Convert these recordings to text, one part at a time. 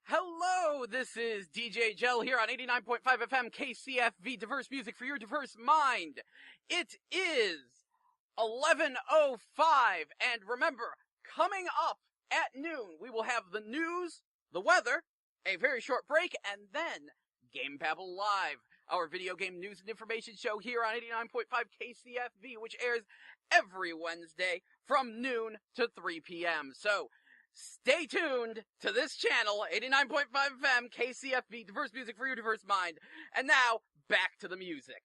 Hello, this is DJ Gel here on 89.5 FM KCFV, diverse music for your diverse mind. It is 11:05, and remember, coming up at noon, we will have the news, the weather, a very short break, and then GameBabble Live, our video game news and information show here on 89.5 KCFV, which airs every Wednesday from noon to 3 p.m. So, stay tuned to this channel, 89.5 FM, KCFV, diverse music for your diverse mind. And now, back to the music.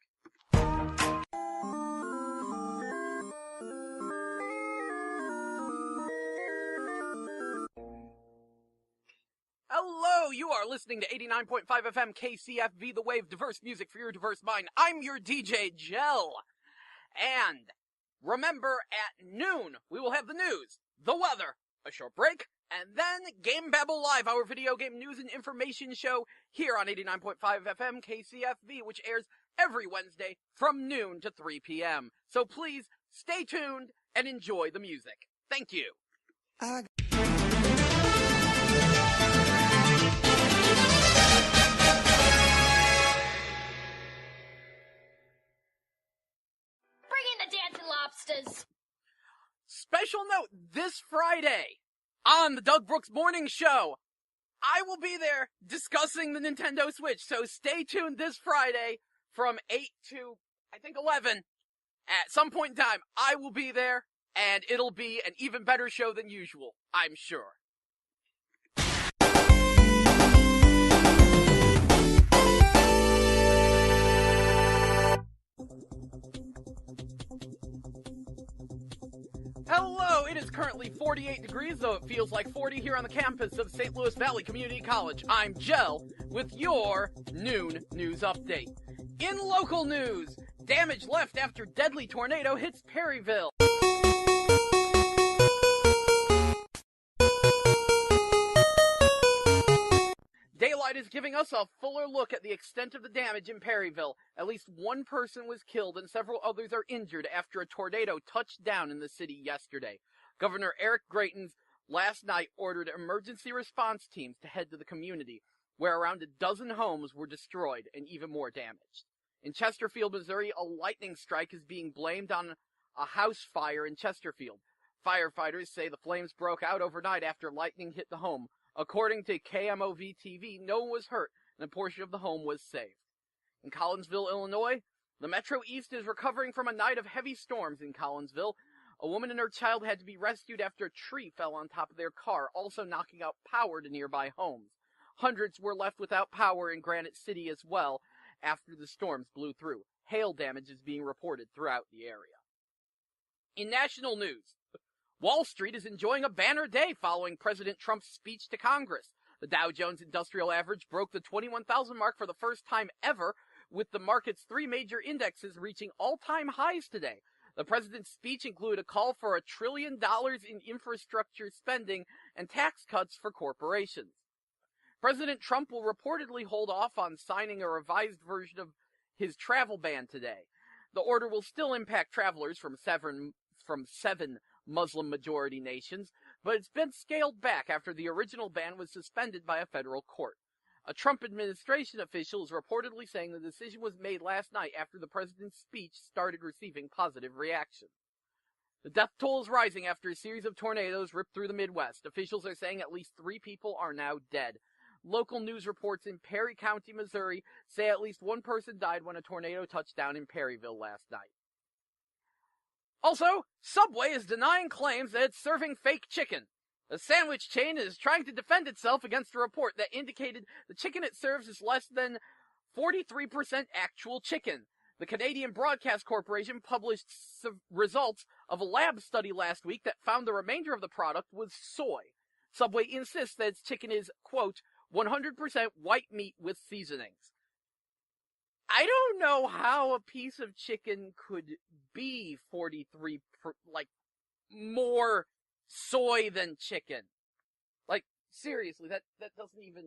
Hello, you are listening to 89.5 FM, KCFV, The Wave, diverse music for your diverse mind. I'm your DJ, Gel. And remember, at noon, we will have the news, the weather, a short break, and then GameBabble Live, our video game news and information show here on 89.5 FM KCFV, which airs every Wednesday from noon to 3 p.m. So please stay tuned and enjoy the music. Thank you. Bring in the dancing lobsters. Special note, this Friday, on the Doug Brooks Morning Show, I will be there discussing the Nintendo Switch, so stay tuned this Friday from 8 to, I think, 11. At some point in time, I will be there, and it'll be an even better show than usual, I'm sure. Hello, it is currently 48 degrees, though it feels like 40 here on the campus of St. Louis Valley Community College. I'm Gel with your noon news update. In local news, damage left after deadly tornado hits Perryville. Daylight is giving us a fuller look at the extent of the damage in Perryville. At least one person was killed and several others are injured after a tornado touched down in the city yesterday. Governor Eric Greitens last night ordered emergency response teams to head to the community, where around a dozen homes were destroyed and even more damaged. In Chesterfield, Missouri, a lightning strike is being blamed on a house fire in Chesterfield. Firefighters say the flames broke out overnight after lightning hit the home. According to KMOV-TV, no one was hurt, and a portion of the home was saved. In Collinsville, Illinois, the Metro East is recovering from a night of heavy storms in Collinsville. A woman and her child had to be rescued after a tree fell on top of their car, also knocking out power to nearby homes. Hundreds were left without power in Granite City as well after the storms blew through. Hail damage is being reported throughout the area. In national news, Wall Street is enjoying a banner day following President Trump's speech to Congress. The Dow Jones Industrial Average broke the 21,000 mark for the first time ever, with the market's three major indexes reaching all-time highs today. The president's speech included a call for $1 trillion in infrastructure spending and tax cuts for corporations. President Trump will reportedly hold off on signing a revised version of his travel ban today. The order will still impact travelers from seven Muslim-majority nations, but it's been scaled back after the original ban was suspended by a federal court. A Trump administration official is reportedly saying the decision was made last night after the president's speech started receiving positive reaction. The death toll is rising after a series of tornadoes ripped through the Midwest. Officials are saying at least 3 people are now dead. Local news reports in Perry County, Missouri, say at least 1 person died when a tornado touched down in Perryville last night. Also, Subway is denying claims that it's serving fake chicken. The sandwich chain is trying to defend itself against a report that indicated the chicken it serves is less than 43% actual chicken. The Canadian Broadcast Corporation published results of a lab study last week that found the remainder of the product was soy. Subway insists that its chicken is, quote, 100% white meat with seasonings. I don't know how a piece of chicken could be 43, more soy than chicken. Like, seriously, that doesn't even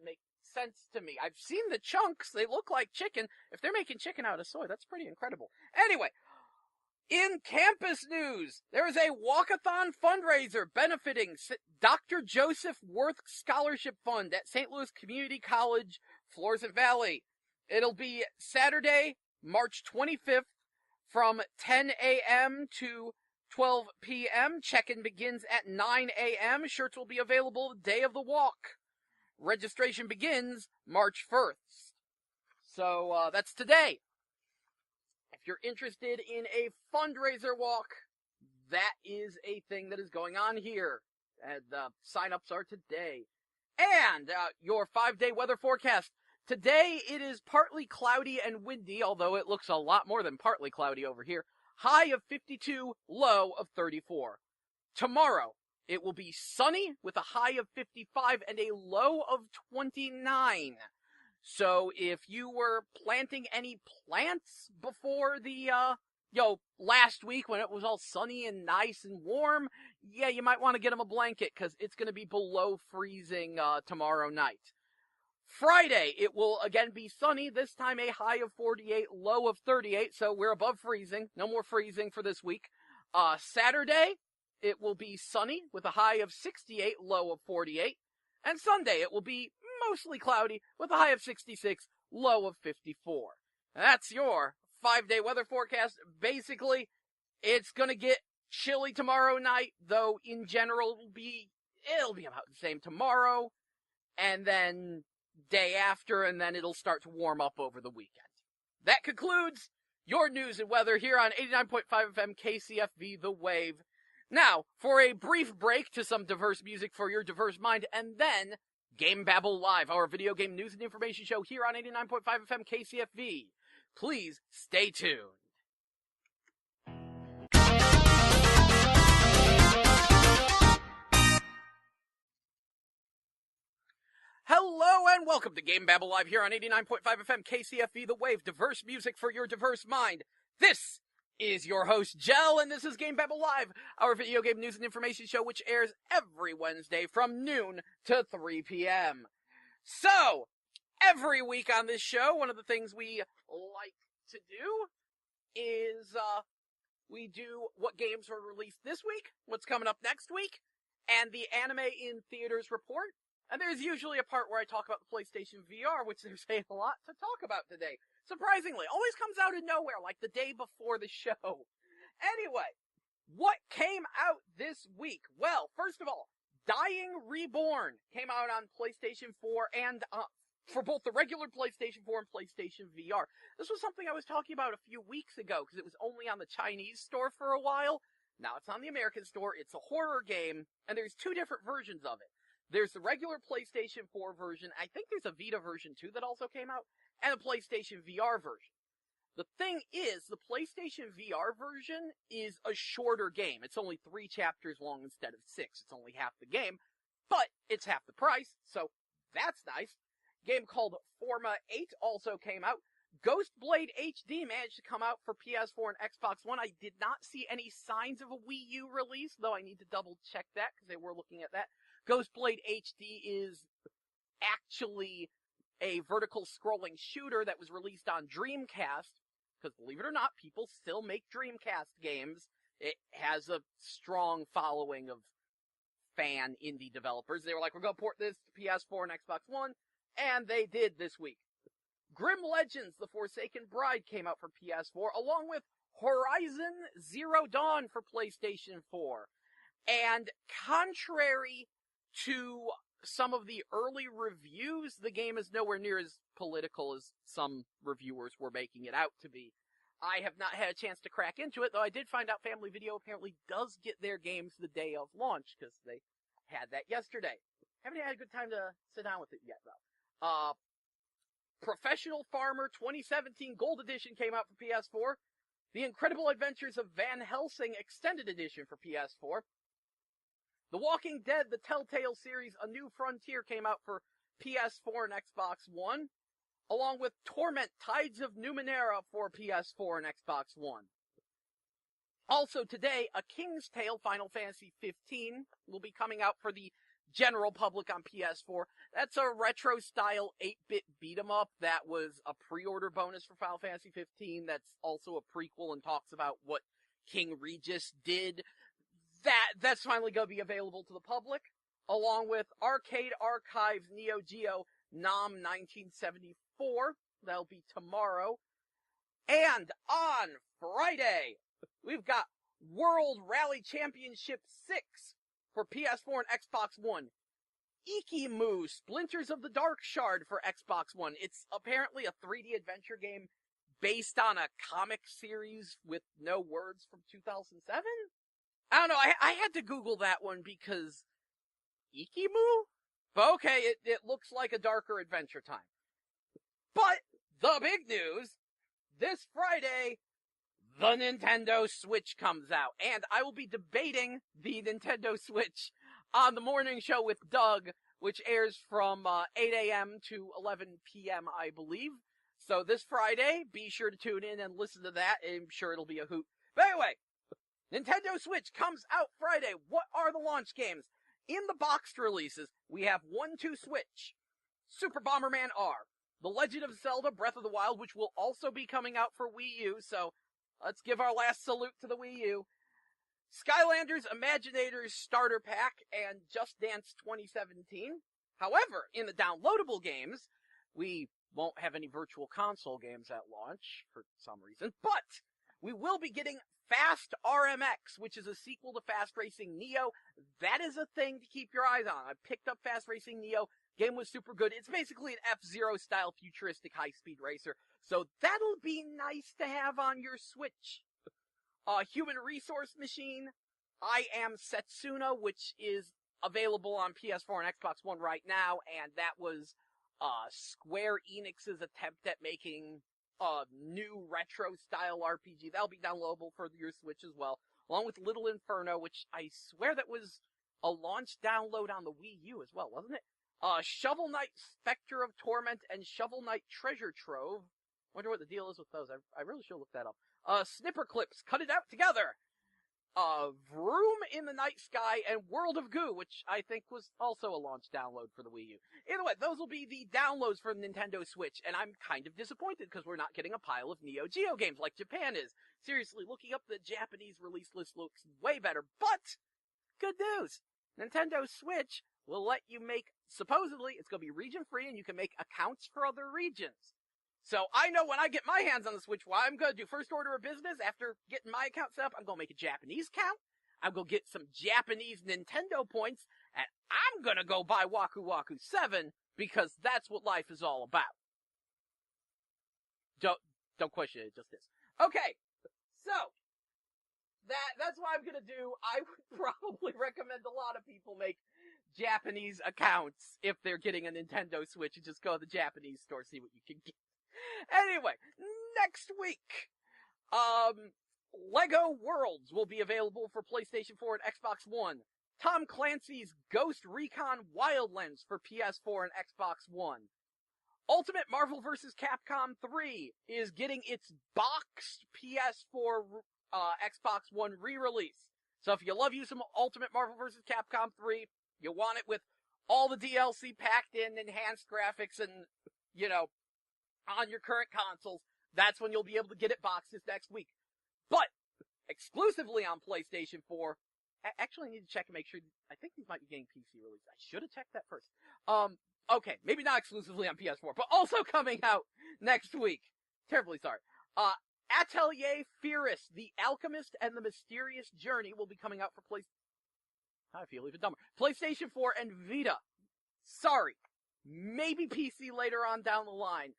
make sense to me. I've seen the chunks, they look like chicken. If they're making chicken out of soy, that's pretty incredible. Anyway, In campus news, there is a walkathon fundraiser benefiting Dr. Joseph Worth Scholarship Fund at St. Louis Community College, Florissant Valley. It'll be Saturday, March 25th from 10 a.m. to 12 p.m. Check-in begins at 9 a.m. Shirts will be available the day of the walk. Registration begins March 1st. So, that's today. If you're interested in a fundraiser walk, that is a thing that is going on here. And sign-ups are today. And your 5-day weather forecast. Today it is partly cloudy and windy, although it looks a lot more than partly cloudy over here. High of 52, low of 34. Tomorrow, it will be sunny with a high of 55 and a low of 29. So if you were planting any plants before the, last week when it was all sunny and nice and warm, yeah, you might want to get them a blanket because it's going to be below freezing tomorrow night. Friday, it will again be sunny, this time a high of 48, low of 38, so we're above freezing. No more freezing for this week. Saturday, it will be sunny with a high of 68, low of 48. And Sunday, it will be mostly cloudy with a high of 66, low of 54. That's your 5-day weather forecast. Basically, it's going to get chilly tomorrow night, though in general it'll be about the same tomorrow, and then day after, and then it'll start to warm up over the weekend. That concludes your news and weather here on 89.5 FM KCFV The Wave. Now, for a brief break to some diverse music for your diverse mind, and then GameBabble Live, our video game news and information show here on 89.5 FM KCFV. Please stay tuned. Hello and welcome to GameBabble Live here on 89.5 FM KCFV The Wave, diverse music for your diverse mind. This is your host, Jell, and this is GameBabble Live, our video game news and information show, which airs every Wednesday from noon to 3 p.m. So, every week on this show, one of the things we like to do is, we do what games were released this week, what's coming up next week, and the Anime in Theaters report. And there's usually a part where I talk about the PlayStation VR, which there's a lot to talk about today. Surprisingly, always comes out of nowhere, like the day before the show. Anyway, what came out this week? Well, first of all, Dying Reborn came out on PlayStation 4 and for both the regular PlayStation 4 and PlayStation VR. This was something I was talking about a few weeks ago, because it was only on the Chinese store for a while. Now it's on the American store. It's a horror game, and there's two different versions of it. There's the regular PlayStation 4 version, I think there's a Vita version too that also came out, and a PlayStation VR version. The thing is, the PlayStation VR version is a shorter game. It's only 3 chapters long instead of 6. It's only half the game, but it's half the price, so that's nice. A game called Forma 8 also came out. Ghostblade HD managed to come out for PS4 and Xbox One. I did not see any signs of a Wii U release, though I need to double check that, because they were looking at that. Ghostblade HD is actually a vertical scrolling shooter that was released on Dreamcast, because believe it or not, people still make Dreamcast games. It has a strong following of fan indie developers. They were like, we're going to port this to PS4 and Xbox One, and they did this week. Grim Legends, The Forsaken Bride came out for PS4, along with Horizon Zero Dawn for PlayStation 4. And contrary to some of the early reviews, the game is nowhere near as political as some reviewers were making it out to be. I have not had a chance to crack into it, though I did find out Family Video apparently does get their games the day of launch, because they had that yesterday. Haven't had a good time to sit down with it yet, though. Professional Farmer 2017 Gold Edition came out for PS4. The Incredible Adventures of Van Helsing Extended Edition for PS4. The Walking Dead, the Telltale series, A New Frontier came out for PS4 and Xbox One, along with Torment Tides of Numenera for PS4 and Xbox One. Also today, A King's Tale Final Fantasy 15 will be coming out for the general public on PS4. That's a retro-style 8-bit beat-em-up that was a pre-order bonus for Final Fantasy 15 that's also a prequel and talks about what King Regis did. That's finally going to be available to the public, along with Arcade Archives Neo Geo NOM 1974. That'll be tomorrow. And on Friday, we've got World Rally Championship 6 for PS4 and Xbox One. Ikimu, Splinters of the Dark Shard for Xbox One. It's apparently a 3D adventure game based on a comic series with no words from 2007? I don't know, I had to Google that one because Ikimu? But okay, it looks like a darker Adventure Time. But the big news, this Friday, the Nintendo Switch comes out. And I will be debating the Nintendo Switch on the morning show with Doug, which airs from 8 a.m. to 11 p.m., I believe. So this Friday, be sure to tune in and listen to that. I'm sure it'll be a hoot. But anyway, Nintendo Switch comes out Friday. What are the launch games? In the boxed releases, we have 1-2 Switch, Super Bomberman R, The Legend of Zelda Breath of the Wild, which will also be coming out for Wii U, so let's give our last salute to the Wii U. Skylanders Imaginators Starter Pack and Just Dance 2017. However, in the downloadable games, we won't have any virtual console games at launch for some reason, but we will be getting Fast RMX, which is a sequel to Fast Racing Neo. That is a thing to keep your eyes on. I picked up Fast Racing Neo. Game was super good. It's basically an F-Zero style futuristic high-speed racer. So that'll be nice to have on your Switch. Human Resource Machine, I Am Setsuna, which is available on PS4 and Xbox One right now, and that was Square Enix's attempt at making a new retro-style RPG. That'll be downloadable for your Switch as well, along with Little Inferno, which I swear that was a launch download on the Wii U as well, wasn't it? Shovel Knight Spectre of Torment and Shovel Knight Treasure Trove. Wonder what the deal is with those. I really should look that up. Snipper Clips, Cut It Out Together. Vroom in the Night Sky, and World of Goo, which I think was also a launch download for the Wii U. Either way, those will be the downloads for the Nintendo Switch, and I'm kind of disappointed because we're not getting a pile of Neo Geo games like Japan is. Seriously, looking up the Japanese release list looks way better, but good news! Nintendo Switch will let you make, supposedly, it's going to be region-free, and you can make accounts for other regions. So I know when I get my hands on the Switch, what I'm going to do first order of business after getting my account set up, I'm going to make a Japanese account. I'm going to get some Japanese Nintendo points, and I'm going to go buy Waku Waku 7 because that's what life is all about. Don't question it, just this. Okay, so that's what I'm going to do. I would probably recommend a lot of people make Japanese accounts if they're getting a Nintendo Switch and just go to the Japanese store, see what you can get. Anyway, next week, Lego Worlds will be available for PlayStation 4 and Xbox One. Tom Clancy's Ghost Recon Wildlands for PS4 and Xbox One. Ultimate Marvel vs. Capcom 3 is getting its boxed PS4, Xbox One re-release. So if you love you some Ultimate Marvel vs. Capcom 3, you want it with all the DLC packed in, enhanced graphics, and, you know, on your current consoles, that's when you'll be able to get it boxed this next week. But, exclusively on PlayStation 4, actually I need to check and make sure, I think these might be getting PC release. I should have checked that first. Okay, maybe not exclusively on PS4, but also coming out next week. Terribly sorry. Atelier Firis, The Alchemist and the Mysterious Journey will be coming out for I feel even dumber. PlayStation 4 and Vita. Sorry. Maybe PC later on down the line.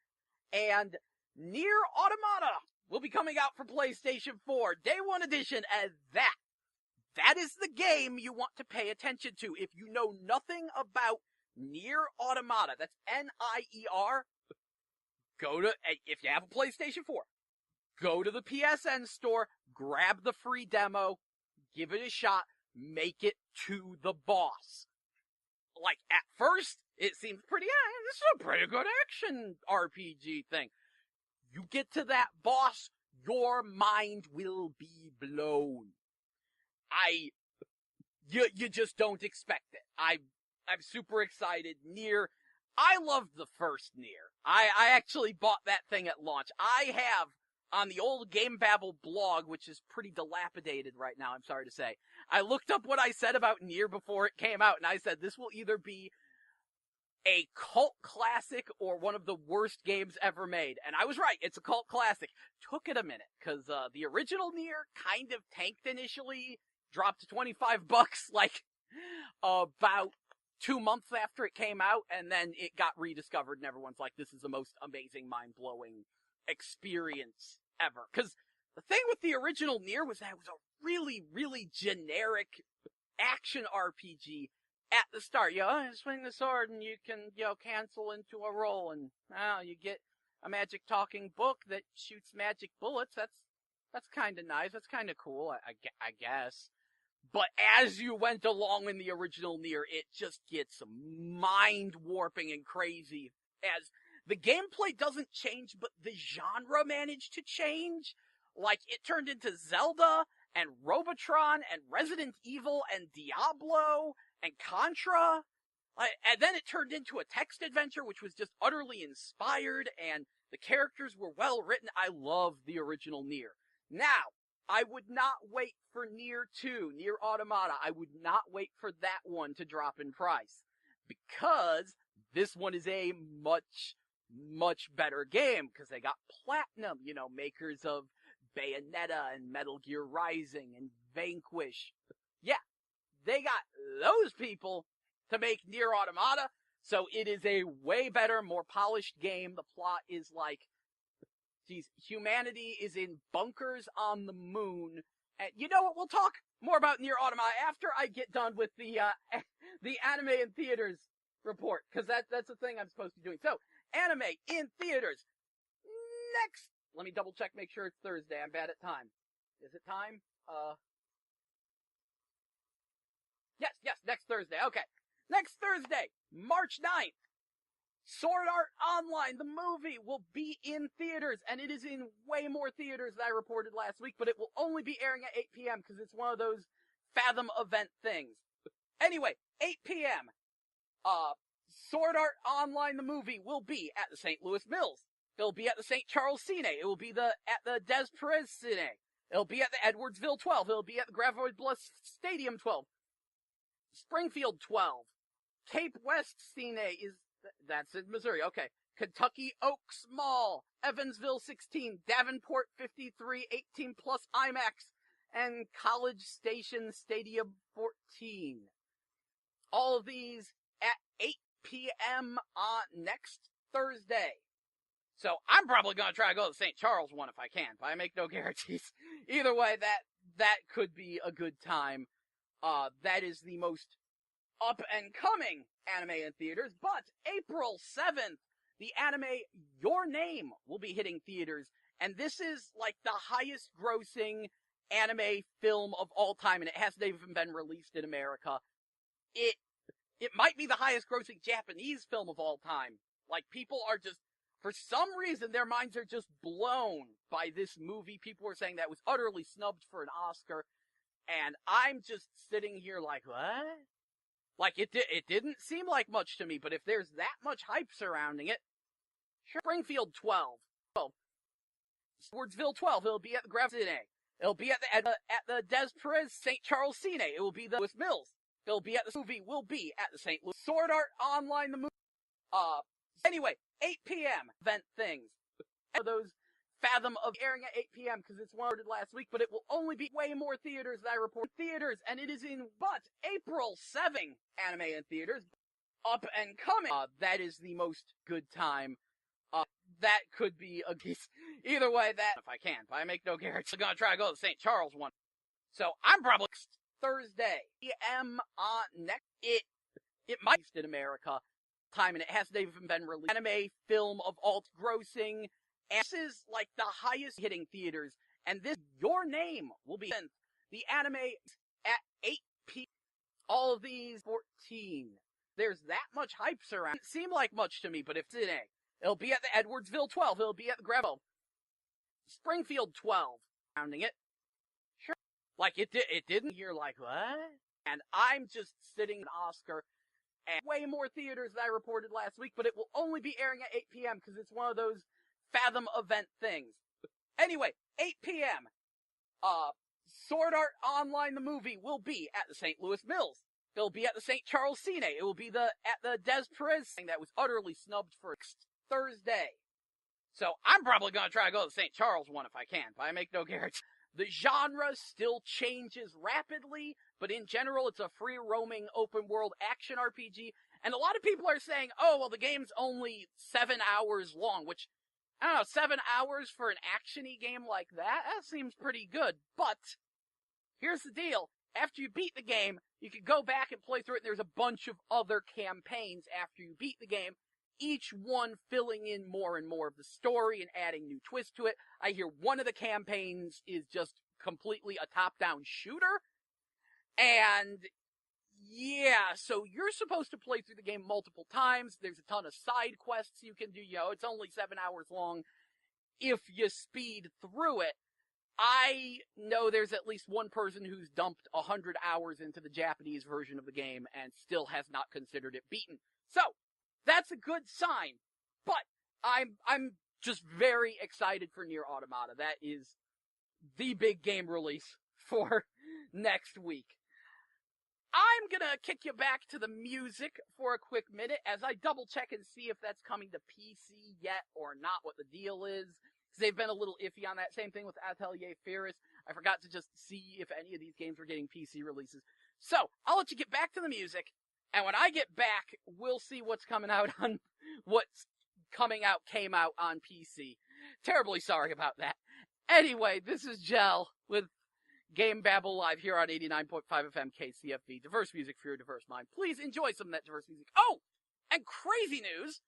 And Nier Automata will be coming out for PlayStation 4, Day 1 Edition, and that is the game you want to pay attention to. If you know nothing about Nier Automata, that's N-I-E-R, if you have a PlayStation 4, go to the PSN store, grab the free demo, give it a shot, make it to the boss. Like, at first, it seems pretty, this is a pretty good action RPG thing. You get to that boss, your mind will be blown. You just don't expect it. I'm super excited. Nier, I loved the first Nier. I actually bought that thing at launch. I have on the old GameBabble blog, which is pretty dilapidated right now, I'm sorry to say, I looked up what I said about Nier before it came out, and I said this will either be a cult classic or one of the worst games ever made. And I was right, it's a cult classic. Took it a minute, because the original Nier kind of tanked initially, dropped to $25, like, about 2 months after it came out, and then it got rediscovered, and everyone's like, this is the most amazing, mind-blowing experience ever. Because the thing with the original Nier was that it was a really, really generic action RPG at the start. You swing the sword and you can, cancel into a roll, and you get a magic talking book that shoots magic bullets. That's kind of nice. That's kind of cool, I guess. But as you went along in the original Nier, it just gets mind-warping and crazy. As the gameplay doesn't change, but the genre managed to change. Like, it turned into Zelda, and Robotron, and Resident Evil, and Diablo, and Contra. And then it turned into a text adventure, which was just utterly inspired, and the characters were well written. I love the original Nier. Now, I would not wait for Nier 2, Nier Automata. I would not wait for that one to drop in price, because this one is a much, much better game, because they got Platinum, makers of Bayonetta and Metal Gear Rising and Vanquish. Yeah, they got those people to make Nier Automata, so it is a way better, more polished game. The plot is like, humanity is in bunkers on the moon. And you know what? We'll talk more about Nier Automata after I get done with the anime in theaters report, because that's the thing I'm supposed to be doing. So, anime in theaters. Next, let me double check, make sure it's Thursday. I'm bad at time. Is it time? Yes, next Thursday. Okay. Next Thursday, March 9th. Sword Art Online, the movie, will be in theaters, and it is in way more theaters than I reported last week, but it will only be airing at 8 p.m. because it's one of those Fathom event things. Anyway, 8 p.m., Sword Art Online, the movie, will be at the St. Louis Mills. It'll be at the St. Charles Cine. It will be at the Des Perez Cine. It'll be at the Edwardsville 12. It'll be at the Gravois Bluff Stadium 12. Springfield 12. Cape West Cine that's in Missouri, okay. Kentucky Oaks Mall, Evansville 16, Davenport 53, 18 plus IMAX, and College Station Stadium 14. All of these at 8 p.m. on next Thursday. So I'm probably going to try to go to the St. Charles one if I can, but I make no guarantees. Either way, that could be a good time. That is the most up-and-coming anime in theaters, but April 7th, the anime Your Name will be hitting theaters, and this is like the highest-grossing anime film of all time, and it hasn't even been released in America. It might be the highest-grossing Japanese film of all time. Like, people are just, for some reason, their minds are just blown by this movie. People are saying that was utterly snubbed for an Oscar, and I'm just sitting here like, what? Like, it didn't seem like much to me, but if there's that much hype surrounding it, sure. Springfield 12. Edwardsville 12. It'll be at the Gravois Cine. It'll be at the Des Perez St. Charles Cine. It will be the Louis Mills. It'll be at the movie. Will be at the St. Louis. Sword Art Online, the movie. Anyway, 8 p.m. event things. Those Fathom of airing at 8 p.m. because it's one last week, but it will only be way more theaters than I report. Theaters, and it is in, April 7th, anime in theaters, up and coming. That is the most good time. That could be a piece. Either way, that, if I can, but I make no guarantee. I'm gonna try to go to the St. Charles one. So, I'm probably Thursday, p.m. on next, it might be in America, time, and it hasn't even been released. Anime film of all grossing. And this is like the highest hitting theaters, and this Your Name will be in the anime at 8 p.m. All of these 14. There's that much hype surround. It seemed like much to me, but if today, it'll be at the Edwardsville 12. It'll be at the Gravois Springfield 12. Surrounding it, sure. Like it didn't. You're like, what? And I'm just sitting in Oscar. And way more theaters than I reported last week, but it will only be airing at 8 p.m. because it's one of those Fathom event things. Anyway, 8 p.m. Sword Art Online the movie will be at the St. Louis Mills. It'll be at the St. Charles Cine. It will be at the Des Perez thing that was utterly snubbed for Thursday. So I'm probably going to try to go to the St. Charles one if I can, but I make no guarantee. The genre still changes rapidly, but in general it's a free-roaming open-world action RPG. And a lot of people are saying, oh, well, the game's only 7 hours long, which, I don't know, 7 hours for an action-y game like that seems pretty good. But here's the deal. After you beat the game, you can go back and play through it, and there's a bunch of other campaigns after you beat the game, each one filling in more and more of the story and adding new twists to it. I hear one of the campaigns is just completely a top-down shooter, and yeah, so you're supposed to play through the game multiple times. There's a ton of side quests you can do. It's only 7 hours long if you speed through it. I know there's at least one person who's dumped 100 hours into the Japanese version of the game and still has not considered it beaten. So, that's a good sign. But I'm just very excited for Nier Automata. That is the big game release for next week. I'm gonna kick you back to the music for a quick minute as I double check and see if that's coming to PC yet or not, what the deal is. Because they've been a little iffy on that. Same thing with Atelier Ferris. I forgot to just see if any of these games were getting PC releases. So, I'll let you get back to the music, and when I get back, we'll see what's coming out on, came out on PC. Terribly sorry about that. Anyway, this is Gel with GameBabble Live here on 89.5 FM KCFV. Diverse music for your diverse mind. Please enjoy some of that diverse music. Oh! And crazy news!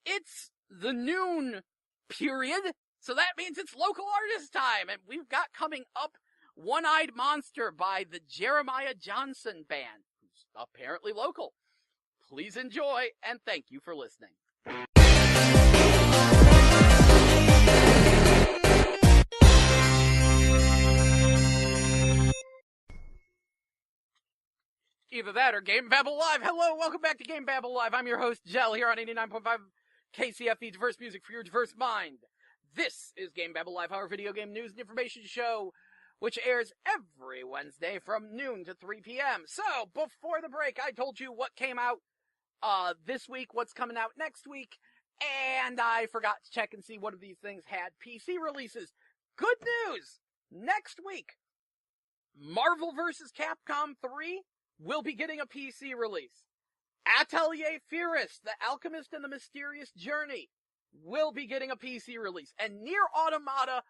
It's the noon period, so that means it's local artist time, and we've got coming up One-Eyed Monster by the Jeremiah Johnson Band, who's apparently local. Please enjoy, and thank you for listening. Either that or GameBabble Live. Hello, welcome back to GameBabble Live. I'm your host, Gel, here on 89.5 KCFV, diverse music for your diverse mind. This is GameBabble Live, our video game news and information show, which airs every Wednesday from noon to 3 p.m. So, before the break, I told you what came out this week, what's coming out next week, and I forgot to check and see what of these things had PC releases. Good news! Next week, Marvel vs. Capcom 3 will be getting a PC release. Atelier Ferris, The Alchemist and the Mysterious Journey, will be getting a PC release. And Nier Automata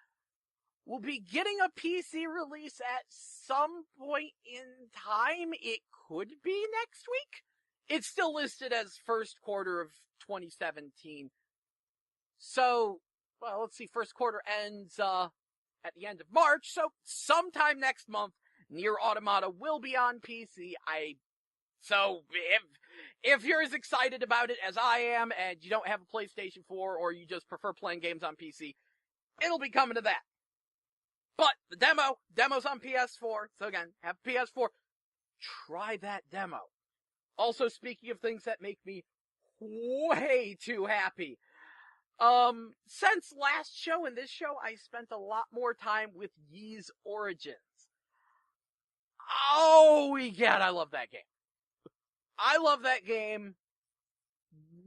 will be getting a PC release at some point in time. It could be next week. It's still listed as first quarter of 2017. So, well, let's see, first quarter ends at the end of March, so sometime next month, Nier Automata will be on PC. So, if you're as excited about it as I am, and you don't have a PlayStation 4, or you just prefer playing games on PC, it'll be coming to that. But, the demo's on PS4, so again, have PS4, try that demo. Also, speaking of things that make me way too happy, since last show and this show, I spent a lot more time with Ys Origins. Oh, God, I love that game. I love that game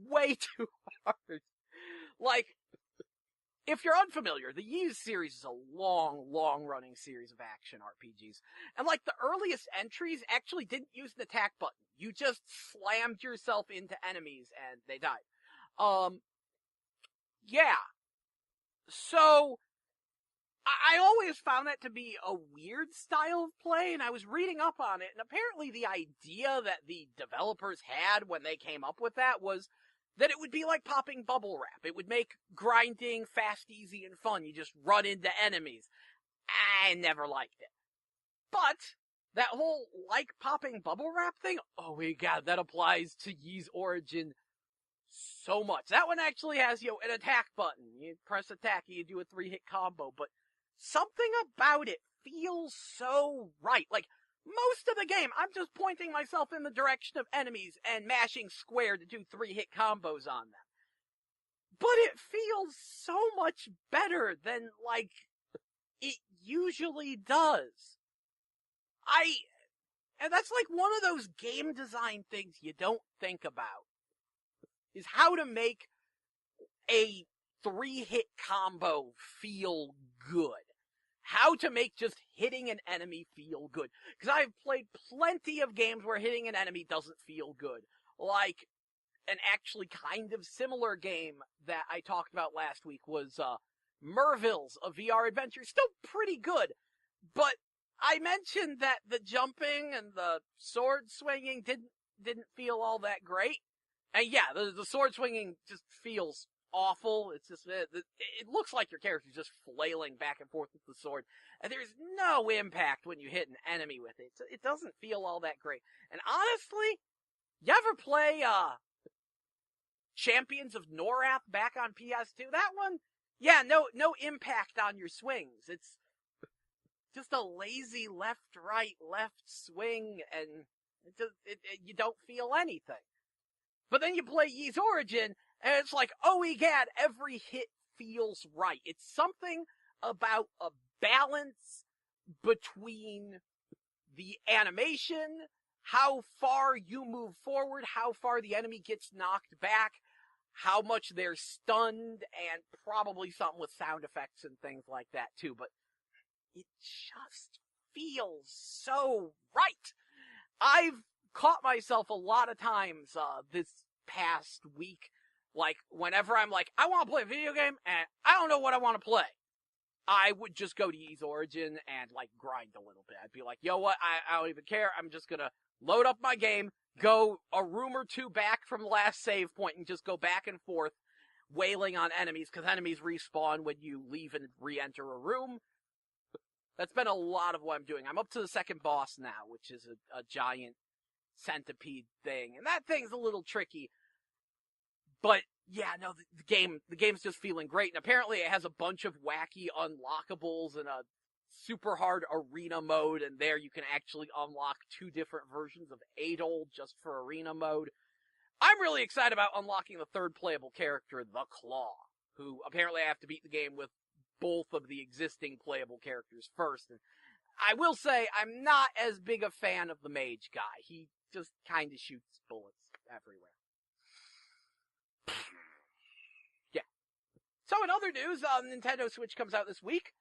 way too hard. Like, if you're unfamiliar, the Ys series is a long-running series of action RPGs. And, like, the earliest entries actually didn't use an attack button. You just slammed yourself into enemies and they died. Yeah. So, I always found that to be a weird style of play, and I was reading up on it, and apparently the idea that the developers had when they came up with that was that it would be like popping bubble wrap. It would make grinding fast, easy, and fun. You just run into enemies. I never liked it. But that whole like popping bubble wrap thing, oh my God, that applies to Ys Origin so much. That one actually has, an attack button. You press attack, you do a 3-hit combo, but something about it feels so right. Like, most of the game, I'm just pointing myself in the direction of enemies and mashing square to do 3-hit combos on them. but it feels so much better than, like, it usually does. And that's like one of those game design things you don't think about, is how to make a 3-hit combo feel good. How to make just hitting an enemy feel good. Because I've played plenty of games where hitting an enemy doesn't feel good. Like, an actually kind of similar game that I talked about last week was Merville's, a VR adventure. Still pretty good, but I mentioned that the jumping and the sword swinging didn't feel all that great. And yeah, the sword swinging just feels awful. It's just, it looks like your character's just flailing back and forth with the sword. And there's no impact when you hit an enemy with it. It doesn't feel all that great. And honestly, you ever play, Champions of Norath back on PS2? That one, yeah, no impact on your swings. It's just a lazy left-right, left swing, and you don't feel anything. But then you play Ys Origin, and it's like, oh egad, every hit feels right. It's something about a balance between the animation, how far you move forward, how far the enemy gets knocked back, how much they're stunned, and probably something with sound effects and things like that too. But it just feels so right. I've caught myself a lot of times this past week, like, whenever I'm like, I want to play a video game, and I don't know what I want to play, I would just go to Ys Origin and, like, grind a little bit. I'd be like, yo, what, I don't even care, I'm just gonna load up my game, go a room or two back from the last save point, and just go back and forth, wailing on enemies, because enemies respawn when you leave and re-enter a room. That's been a lot of what I'm doing. I'm up to the second boss now, which is a giant centipede thing, and that thing's a little tricky. But yeah, no, the game's just feeling great, and apparently it has a bunch of wacky unlockables and a super hard arena mode, and there you can actually unlock 2 different versions of Adol just for arena mode. I'm really excited about unlocking the 3rd playable character, the Claw, who apparently I have to beat the game with both of the existing playable characters first. And I will say, I'm not as big a fan of the mage guy. He just kind of shoots bullets everywhere. Yeah. So in other news, Nintendo Switch comes out this week.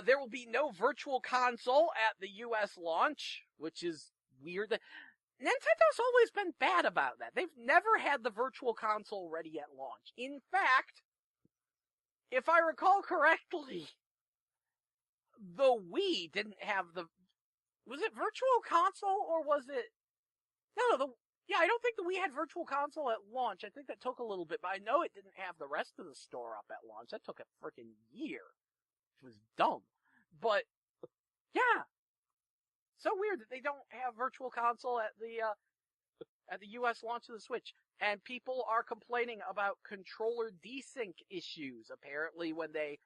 There will be no virtual console at the US launch, which is weird. Nintendo's always been bad about that. They've never had the virtual console ready at launch. In fact, if I recall correctly, the Wii didn't have the... Was it virtual console, or was it... No, I don't think the Wii had virtual console at launch. I think that took a little bit, but I know it didn't have the rest of the store up at launch. That took a freaking year, which was dumb. But, yeah. So weird that they don't have virtual console at the US launch of the Switch. And people are complaining about controller desync issues. Apparently, when they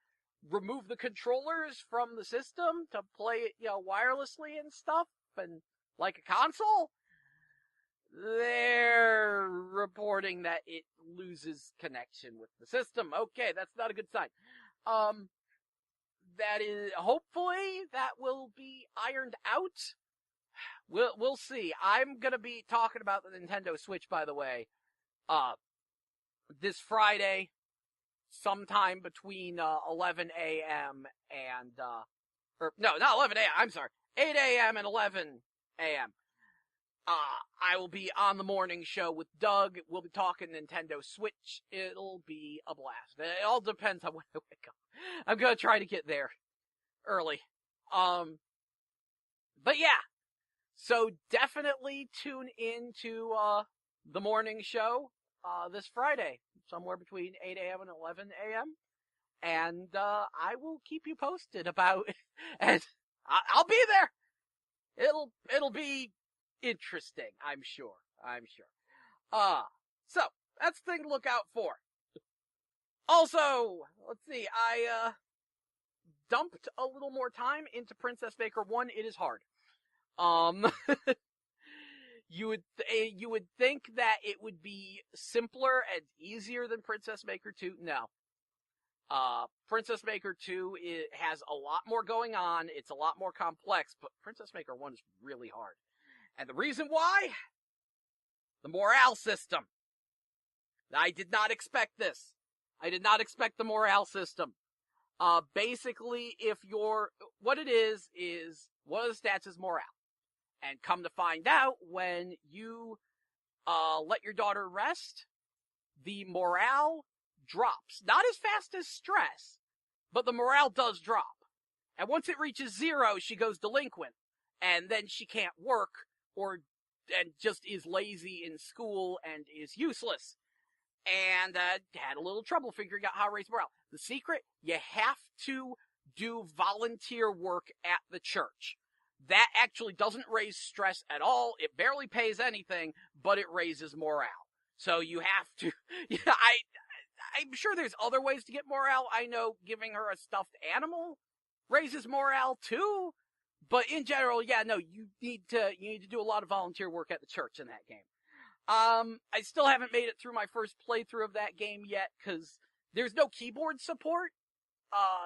remove the controllers from the system to play it, wirelessly and stuff, and like a console, they're reporting that it loses connection with the system. Okay, that's not a good sign. That is, hopefully, that will be ironed out. We'll see. I'm gonna be talking about the Nintendo Switch, by the way, this Friday, sometime between 11 a.m. and not 11 a.m. I'm sorry, 8 a.m. and 11 a.m. I will be on the morning show with Doug. We'll be talking Nintendo Switch. It'll be a blast. It all depends on when I wake up. I'm gonna try to get there early. But yeah. So definitely tune in to the morning show this Friday, somewhere between 8 a.m. and 11 a.m. And I will keep you posted about it. And I'll be there. It'll be interesting, I'm sure. So that's the thing to look out for. Also, let's see, I dumped a little more time into Princess Baker 1. It is hard. You would think that it would be simpler and easier than Princess Maker 2. No. Princess Maker 2 has a lot more going on. It's a lot more complex, but Princess Maker 1 is really hard. And the reason why? The morale system. I did not expect this. I did not expect the morale system. Basically, what it is one of the stats is morale. And come to find out, when you, let your daughter rest, the morale drops. Not as fast as stress, but the morale does drop. And once it reaches 0, she goes delinquent. And then she can't work, and just is lazy in school and is useless. And, had a little trouble figuring out how to raise morale. The secret, you have to do volunteer work at the church. That actually doesn't raise stress at all. It barely pays anything, but it raises morale. So you have to, I'm sure there's other ways to get morale. I know giving her a stuffed animal raises morale too. But in general, you need to do a lot of volunteer work at the church in that game. I still haven't made it through my first playthrough of that game yet, because there's no keyboard support,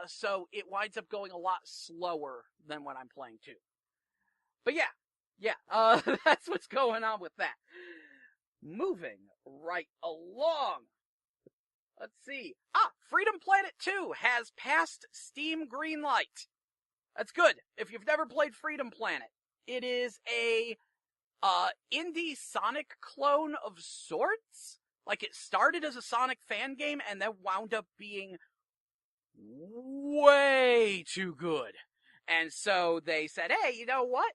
so it winds up going a lot slower than when I'm playing 2. But that's what's going on with that. Moving right along. Let's see. Freedom Planet 2 has passed Steam Greenlight. That's good. If you've never played Freedom Planet, it is a indie Sonic clone of sorts. Like, it started as a Sonic fan game and then wound up being way too good. And so they said, hey, you know what?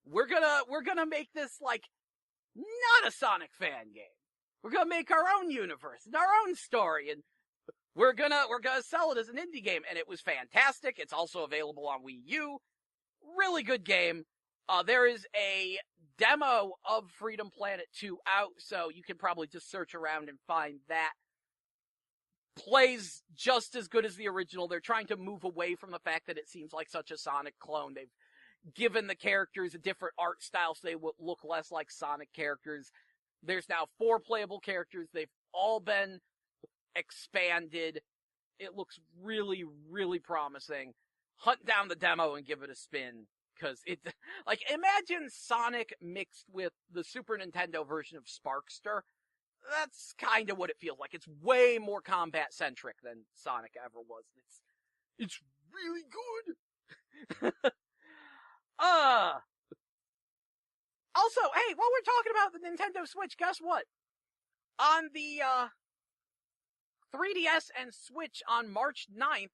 We're gonna make this, like, not a Sonic fan game. We're gonna make our own universe and our own story, and we're gonna sell it as an indie game. And it was fantastic. It's also available on Wii U. Really good game. There is a demo of Freedom Planet 2 out, so you can probably just search around and find that. Plays just as good as the original. They're trying to move away from the fact that it seems like such a Sonic clone. They've given the characters a different art style so they will look less like Sonic characters. There's now 4 playable characters. They've all been expanded. It looks really, really promising. Hunt down the demo and give it a spin. Because imagine Sonic mixed with the Super Nintendo version of Sparkster. That's kind of what it feels like. It's way more combat-centric than Sonic ever was. It's really good. Also, hey, while we're talking about the Nintendo Switch, guess what? On the, 3DS and Switch on March 9th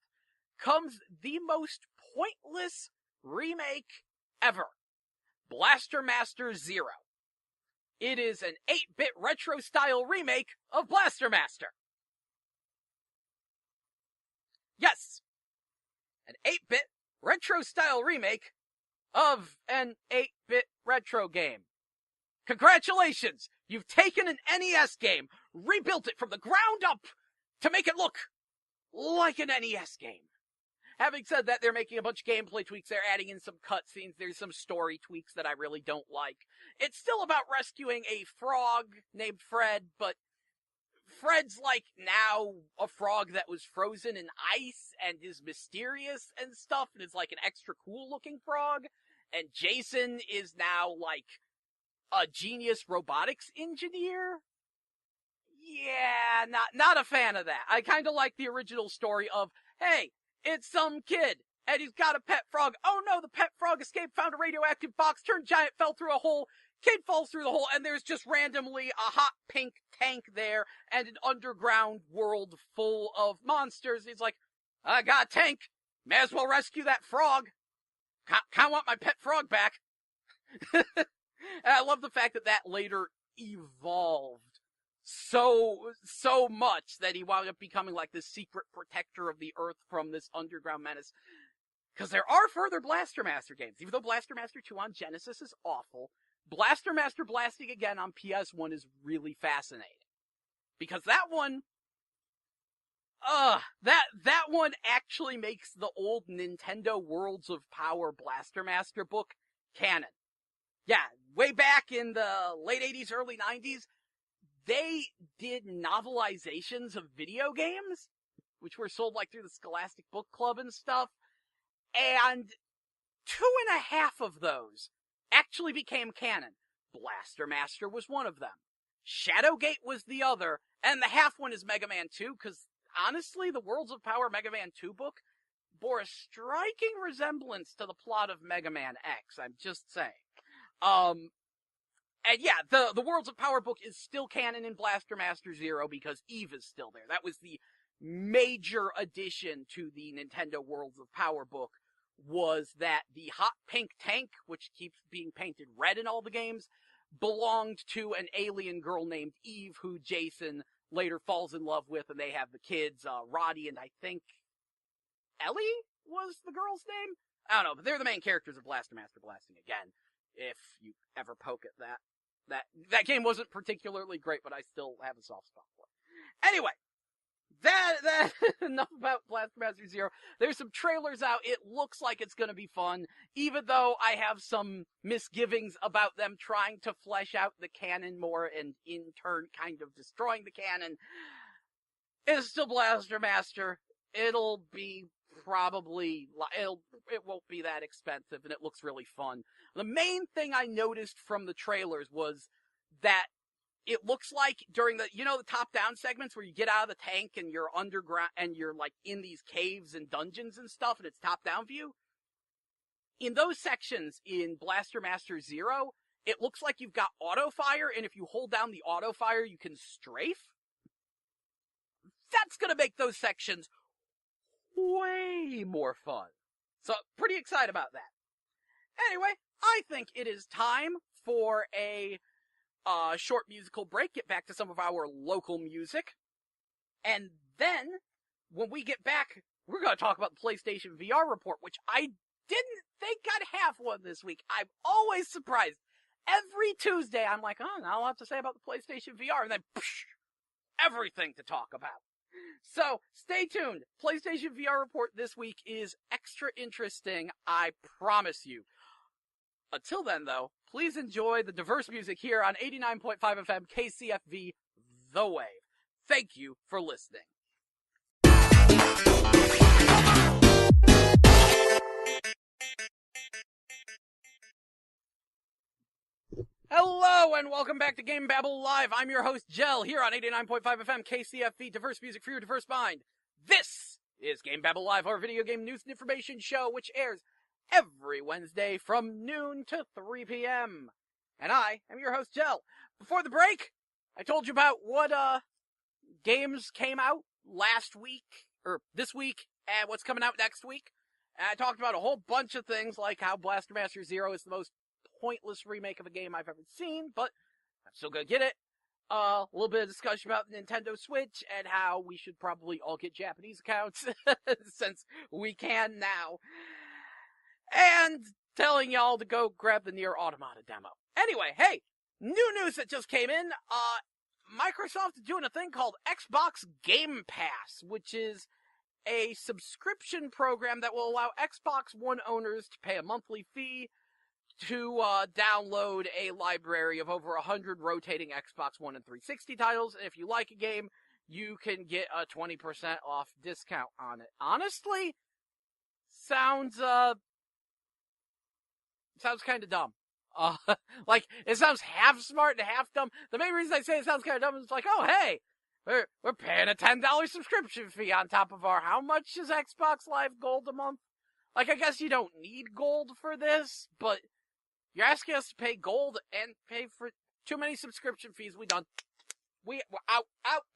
comes the most pointless remake ever. Blaster Master Zero. It is an 8-bit retro-style remake of Blaster Master. Yes! An 8-bit retro-style remake of an 8-bit retro game. Congratulations! You've taken an NES game, rebuilt it from the ground up to make it look like an NES game. Having said that, they're making a bunch of gameplay tweaks. They're adding in some cutscenes. There's some story tweaks that I really don't like. It's still about rescuing a frog named Fred, but Fred's like now a frog that was frozen in ice and is mysterious and stuff, and is like an extra cool looking frog. And Jason is now like a genius robotics engineer. Yeah, not a fan of that. I kind of like the original story of, hey, it's some kid, and he's got a pet frog. Oh no, the pet frog escaped, found a radioactive box, turned giant, fell through a hole. Kid falls through the hole, and there's just randomly a hot pink tank there, and an underground world full of monsters. He's like, I got a tank. May as well rescue that frog. Kinda want my pet frog back. And I love the fact that later evolved so much that he wound up becoming like the secret protector of the Earth from this underground menace. Because there are further Blaster Master games. Even though Blaster Master 2 on Genesis is awful, Blaster Master Blasting again on PS1 is really fascinating. Because that one, that one actually makes the old Nintendo Worlds of Power Blaster Master book canon. Yeah, way back in the late 80s, early 90s, they did novelizations of video games, which were sold like through the Scholastic Book Club and stuff. And 2.5 of those actually became canon. Blaster Master was one of them. Shadowgate was the other, and the half one is Mega Man 2, because honestly, the Worlds of Power Mega Man 2 book bore a striking resemblance to the plot of Mega Man X, I'm just saying. And yeah, the Worlds of Power book is still canon in Blaster Master Zero because Eve is still there. That was the major addition to the Nintendo Worlds of Power book, was that the hot pink tank, which keeps being painted red in all the games, belonged to an alien girl named Eve, who Jason later falls in love with, and they have the kids, Roddy and I think Ellie was the girl's name? I don't know, but they're the main characters of Blaster Master Blasting again, if you ever poke at that. That game wasn't particularly great, but I still have a soft spot for it. Anyway, that enough about Blaster Master Zero. There's some trailers out. It looks like it's gonna be fun, even though I have some misgivings about them trying to flesh out the canon more and in turn kind of destroying the canon. It's still Blaster Master. It'll be probably, it won't be that expensive, and it looks really fun. The main thing I noticed from the trailers was that it looks like during the top-down segments where you get out of the tank and you're underground and you're like in these caves and dungeons and stuff, and it's top-down view. In those sections in Blaster Master Zero, it looks like you've got auto fire, and if you hold down the auto fire, you can strafe. That's gonna make those sections way more fun. So, pretty excited about that. Anyway, I think it is time for a short musical break, get back to some of our local music, and then, when we get back, we're going to talk about the PlayStation VR report, which I didn't think I'd have one this week. I'm always surprised. Every Tuesday, I'm like, oh, now I'll have to say about the PlayStation VR, and then, everything to talk about. So, stay tuned. PlayStation VR report this week is extra interesting, I promise you. Until then, though, please enjoy the diverse music here on 89.5 FM KCFV, The Wave. Thank you for listening. Hello, and welcome back to GameBabble Live. I'm your host, Jell, here on 89.5 FM KCFV, diverse music for your diverse mind. This is GameBabble Live, our video game news and information show, which airs every Wednesday from noon to 3 p.m. And I am your host, Jell. Before the break, I told you about what games came out last week, or this week, and what's coming out next week. And I talked about a whole bunch of things, like how Blaster Master Zero is the most pointless remake of a game I've ever seen, but I'm still gonna get it. A little bit of discussion about Nintendo Switch and how we should probably all get Japanese accounts, since we can now. And telling y'all to go grab the Nier Automata demo. Anyway, hey, new news that just came in. Microsoft is doing a thing called Xbox Game Pass, which is a subscription program that will allow Xbox One owners to pay a monthly fee to download a library of over 100 rotating Xbox One and 360 titles. And if you like a game, you can get a 20% off discount on it. Honestly, sounds kind of dumb. Like, it sounds half smart and half dumb. The main reason I say it sounds kind of dumb is like, oh, hey, we're paying a $10 subscription fee on top of our, how much is Xbox Live Gold a month? Like, I guess you don't need gold for this, but you're asking us to pay gold and pay for too many subscription fees. We're out,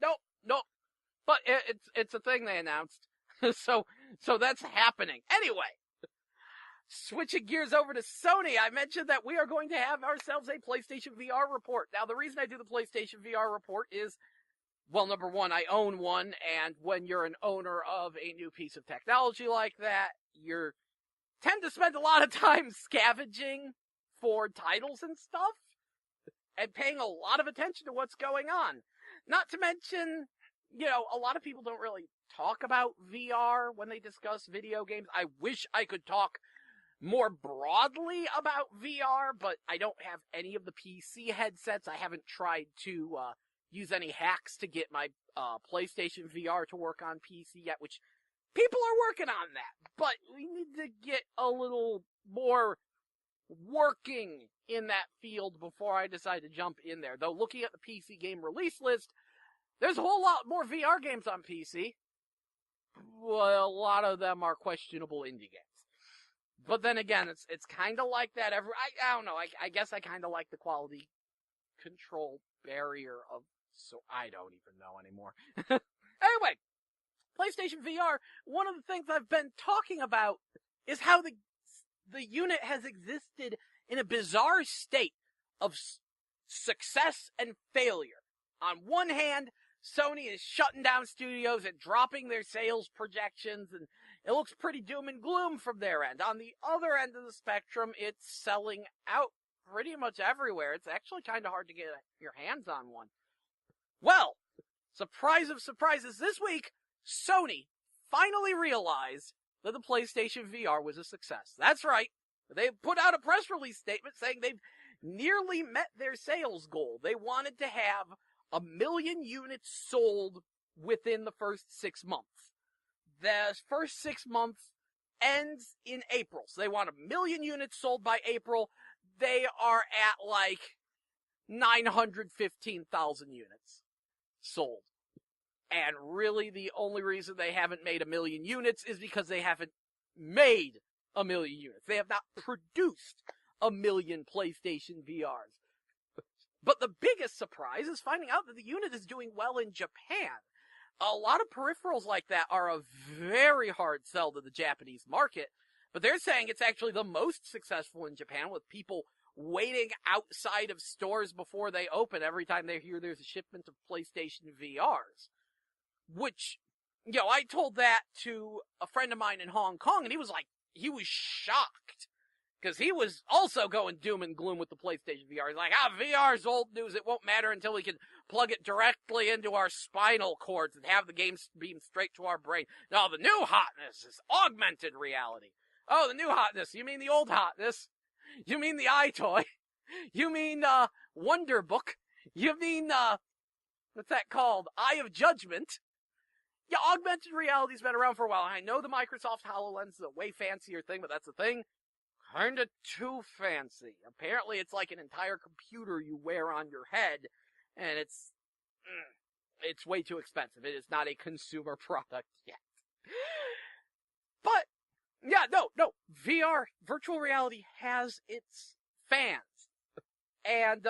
no. But it's a thing they announced. So that's happening. Anyway, switching gears over to Sony, I mentioned that we are going to have ourselves a PlayStation VR report. Now, the reason I do the PlayStation VR report is, well, number one, I own one, and when you're an owner of a new piece of technology like that, you tend to spend a lot of time scavenging for titles and stuff, and paying a lot of attention to what's going on. Not to mention, a lot of people don't really talk about VR when they discuss video games. I wish I could talk more broadly about VR, but I don't have any of the PC headsets. I haven't tried to use any hacks to get my PlayStation VR to work on PC yet, which people are working on that. But we need to get a little more working in that field before I decide to jump in there. Though looking at the PC game release list, there's a whole lot more VR games on PC. Well, a lot of them are questionable indie games. But then again, it's kind of like that. I don't know. I guess I kind of like the quality control barrier of. So I don't even know anymore. Anyway, PlayStation VR. One of the things I've been talking about is how the unit has existed in a bizarre state of success and failure. On one hand, Sony is shutting down studios and dropping their sales projections, and it looks pretty doom and gloom from their end. On the other end of the spectrum, it's selling out pretty much everywhere. It's actually kind of hard to get your hands on one. Well, surprise of surprises, this week, Sony finally realized that the PlayStation VR was a success. That's right. They put out a press release statement saying they've nearly met their sales goal. They wanted to have 1 million units sold within the first 6 months. The first 6 months ends in April. So they want 1 million units sold by April. They are at like 915,000 units sold. And really the only reason they haven't made 1 million units is because they haven't made 1 million units. They have not produced 1 million PlayStation VRs. But the biggest surprise is finding out that the unit is doing well in Japan. A lot of peripherals like that are a very hard sell to the Japanese market, but they're saying it's actually the most successful in Japan, with people waiting outside of stores before they open every time they hear there's a shipment of PlayStation VRs. Which, I told that to a friend of mine in Hong Kong, and he was shocked. Because he was also going doom and gloom with the PlayStation VR. He's like, VR's old news. It won't matter until we can plug it directly into our spinal cords and have the game beam straight to our brain. No, the new hotness is augmented reality. Oh, the new hotness. You mean the old hotness? You mean the iToy? You mean, Wonder Book? You mean, what's that called? Eye of Judgment? Yeah, augmented reality's been around for a while. I know the Microsoft HoloLens is a way fancier thing, but that's the thing. Kinda too fancy. Apparently it's like an entire computer you wear on your head, and it's way too expensive. It is not a consumer product yet. But, yeah, no, VR, virtual reality, has its fans. And,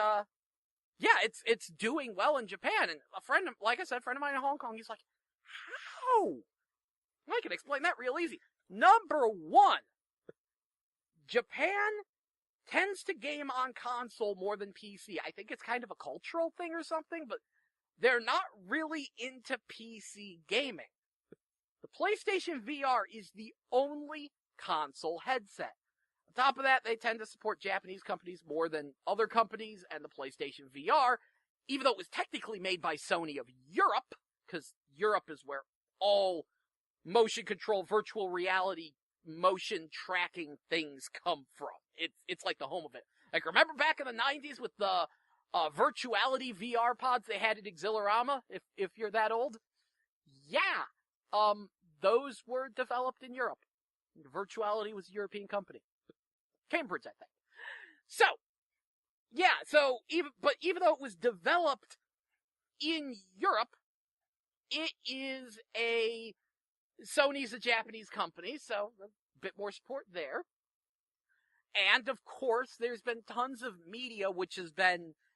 it's doing well in Japan. And a friend of mine in Hong Kong, he's like, how? I can explain that real easy. Number one, Japan tends to game on console more than PC. I think it's kind of a cultural thing or something, but they're not really into PC gaming. The PlayStation VR is the only console headset. On top of that, they tend to support Japanese companies more than other companies, and the PlayStation VR, even though it was technically made by Sony of Europe, because Europe is where all motion control, virtual reality, motion tracking things come from. It's like the home of it. Like, remember back in the 90s with the virtuality VR pods they had at Exhilarama, if you're that old? Yeah. Those were developed in Europe. Virtuality was a European company. Cambridge, I think. So, even though it was developed in Europe, Sony's a Japanese company, so a bit more support there. And, of course, there's been tons of media which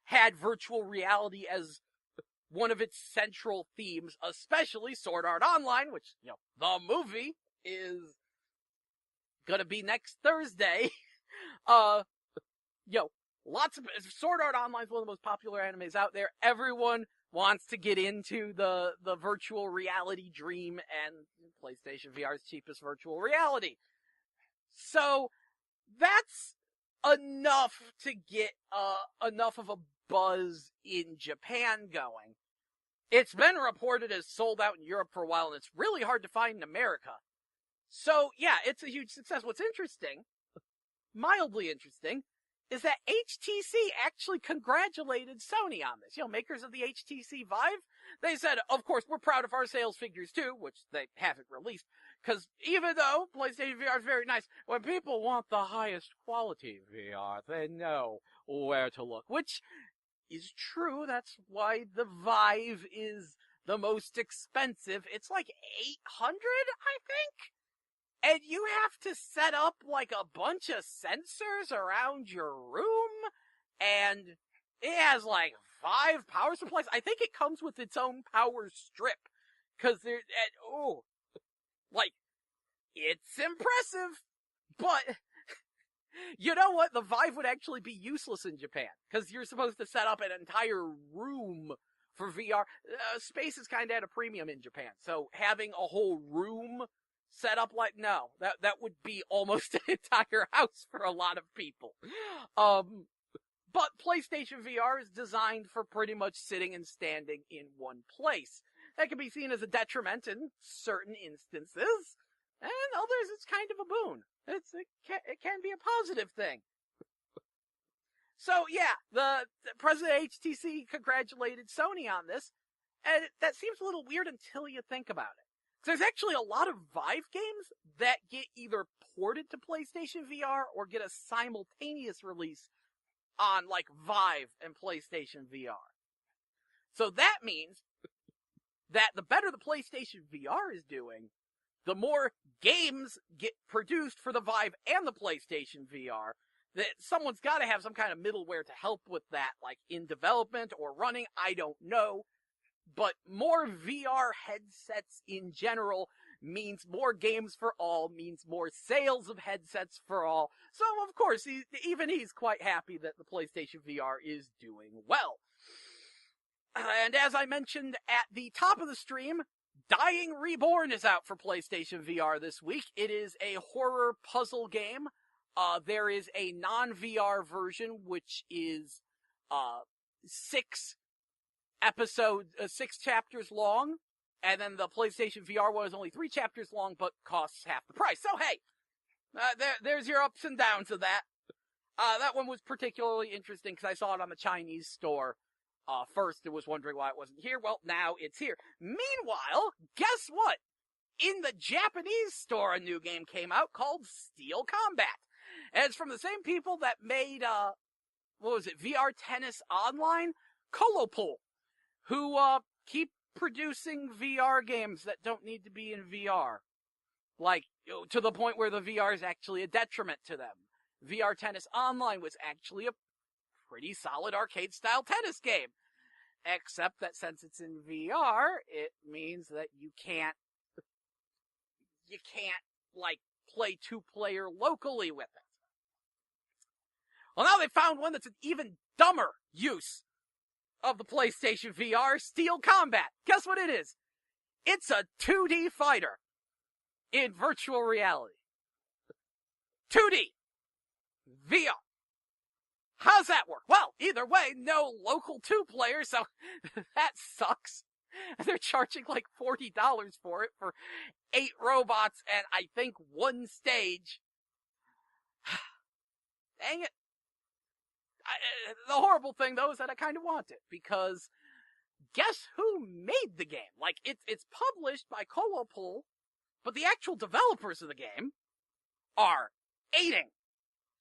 had virtual reality as one of its central themes, especially Sword Art Online, which, the movie is gonna be next Thursday. Lots of Sword Art Online is one of the most popular animes out there. Everyone wants to get into the virtual reality dream, and PlayStation VR's cheapest virtual reality. So that's enough to get enough of a buzz in Japan going. It's been reported as sold out in Europe for a while, and it's really hard to find in America. So, yeah, it's a huge success. What's interesting mildly interesting is that HTC actually congratulated Sony on this. Makers of the HTC Vive, they said, of course, we're proud of our sales figures too, which they haven't released, because even though PlayStation VR is very nice, when people want the highest quality VR, they know where to look, which is true. That's why the Vive is the most expensive. It's like $800, I think? And you have to set up like a bunch of sensors around your room, and it has like 5 power supplies. I think it comes with its own power strip, cause it's impressive, but you know what? The Vive would actually be useless in Japan, cause you're supposed to set up an entire room for VR. Space is kinda at a premium in Japan, so having a whole room set up that would be almost an entire house for a lot of people. But PlayStation VR is designed for pretty much sitting and standing in one place. That can be seen as a detriment in certain instances, and others it's kind of a boon. It can be a positive thing. So yeah, the president of HTC congratulated Sony on this, and that seems a little weird until you think about it. There's actually a lot of Vive games that get either ported to PlayStation VR or get a simultaneous release on, like, Vive and PlayStation VR. So that means that the better the PlayStation VR is doing, the more games get produced for the Vive and the PlayStation VR. That someone's got to have some kind of middleware to help with that, like in development or running, I don't know. But more VR headsets in general means more games for all, means more sales of headsets for all. So, of course, he's quite happy that the PlayStation VR is doing well. And as I mentioned at the top of the stream, Dying Reborn is out for PlayStation VR this week. It is a horror puzzle game. There is a non-VR version, which is 6 chapters long, and then the PlayStation VR one is only 3 chapters long, but costs half the price. So hey, there's your ups and downs of that. That one was particularly interesting because I saw it on the Chinese store first and was wondering why it wasn't here. Well, now it's here. Meanwhile, guess what? In the Japanese store, a new game came out called Steel Combat. And it's from the same people that made, VR Tennis Online? Colopool, who keep producing VR games that don't need to be in VR. Like, to the point where the VR is actually a detriment to them. VR Tennis Online was actually a pretty solid arcade-style tennis game. Except that since it's in VR, it means that you can't, like, play 2-player locally with it. Well, now they found one that's an even dumber use of the PlayStation VR, Steel Combat. Guess what it is? It's a 2D fighter in virtual reality. 2D VR. How's that work? Well, either way, no local 2-player, so that sucks. They're charging like $40 for it for 8 robots and I think 1 stage. Dang it. The horrible thing, though, is that I kind of want it, because guess who made the game? Like, it's published by Colopool, but the actual developers of the game are Aiding.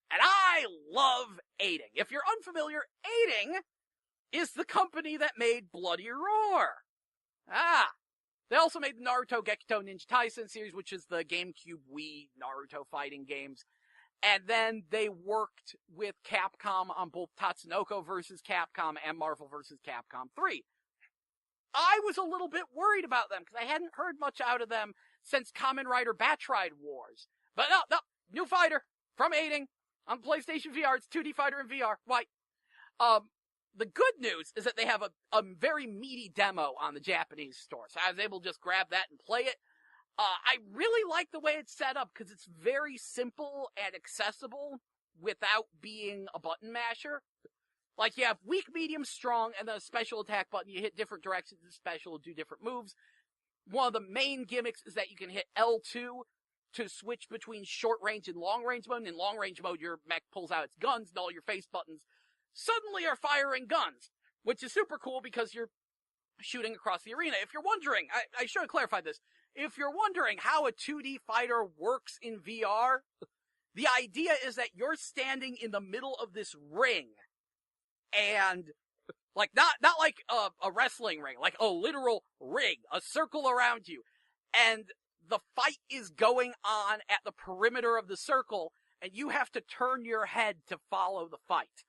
And I love Aiding. If you're unfamiliar, Aiding is the company that made Bloody Roar. They also made the Naruto Gekito Ninja Taisen series, which is the GameCube Wii Naruto fighting games. And then they worked with Capcom on both Tatsunoko vs. Capcom and Marvel vs. Capcom 3. I was a little bit worried about them, because I hadn't heard much out of them since Kamen Rider Batch Ride Wars. But no, new fighter from Aiding on PlayStation VR. It's 2D fighter in VR. Why? The good news is that they have a very meaty demo on the Japanese store, so I was able to just grab that and play it. I really like the way it's set up, because it's very simple and accessible without being a button masher. Like, you have weak, medium, strong, and then a special attack button. You hit different directions of special, do different moves. One of the main gimmicks is that you can hit L2 to switch between short range and long range mode. And in long range mode, your mech pulls out its guns and all your face buttons suddenly are firing guns, which is super cool because you're shooting across the arena. If you're wondering, I should have clarified this. If you're wondering how a 2D fighter works in VR, the idea is that you're standing in the middle of this ring, and like not like a wrestling ring, like a literal ring, a circle around you, and the fight is going on at the perimeter of the circle, and you have to turn your head to follow the fight,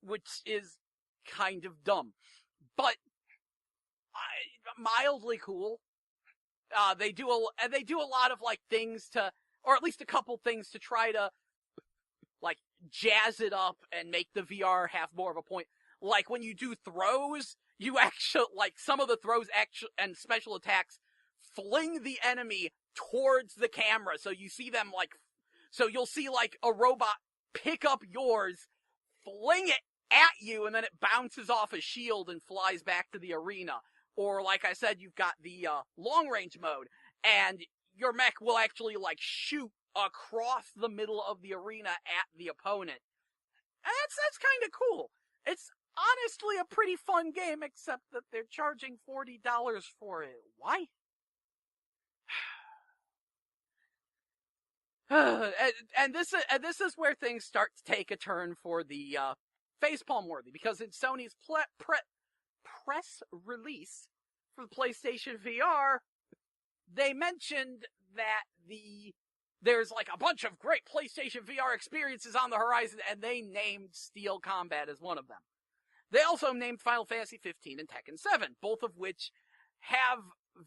which is kind of dumb, but mildly cool. They do a lot of like things to, or at least a couple things to try to like jazz it up and make the VR have more of a point. Like when you do throws, you actually, like some of the throws and special attacks fling the enemy towards the camera. So you see them like, so you'll see like a robot pick up yours, fling it at you, and then it bounces off a shield and flies back to the arena. Or like I said, you've got the long range mode, and your mech will actually like shoot across the middle of the arena at the opponent. And that's kind of cool. It's honestly a pretty fun game, except that they're charging $40 for it. Why? and this is where things start to take a turn for the facepalm worthy, because in Sony's press release for the PlayStation VR, they mentioned that there's like a bunch of great PlayStation VR experiences on the horizon, and they named Steel Combat as one of them. They also named Final Fantasy 15 and Tekken 7, both of which have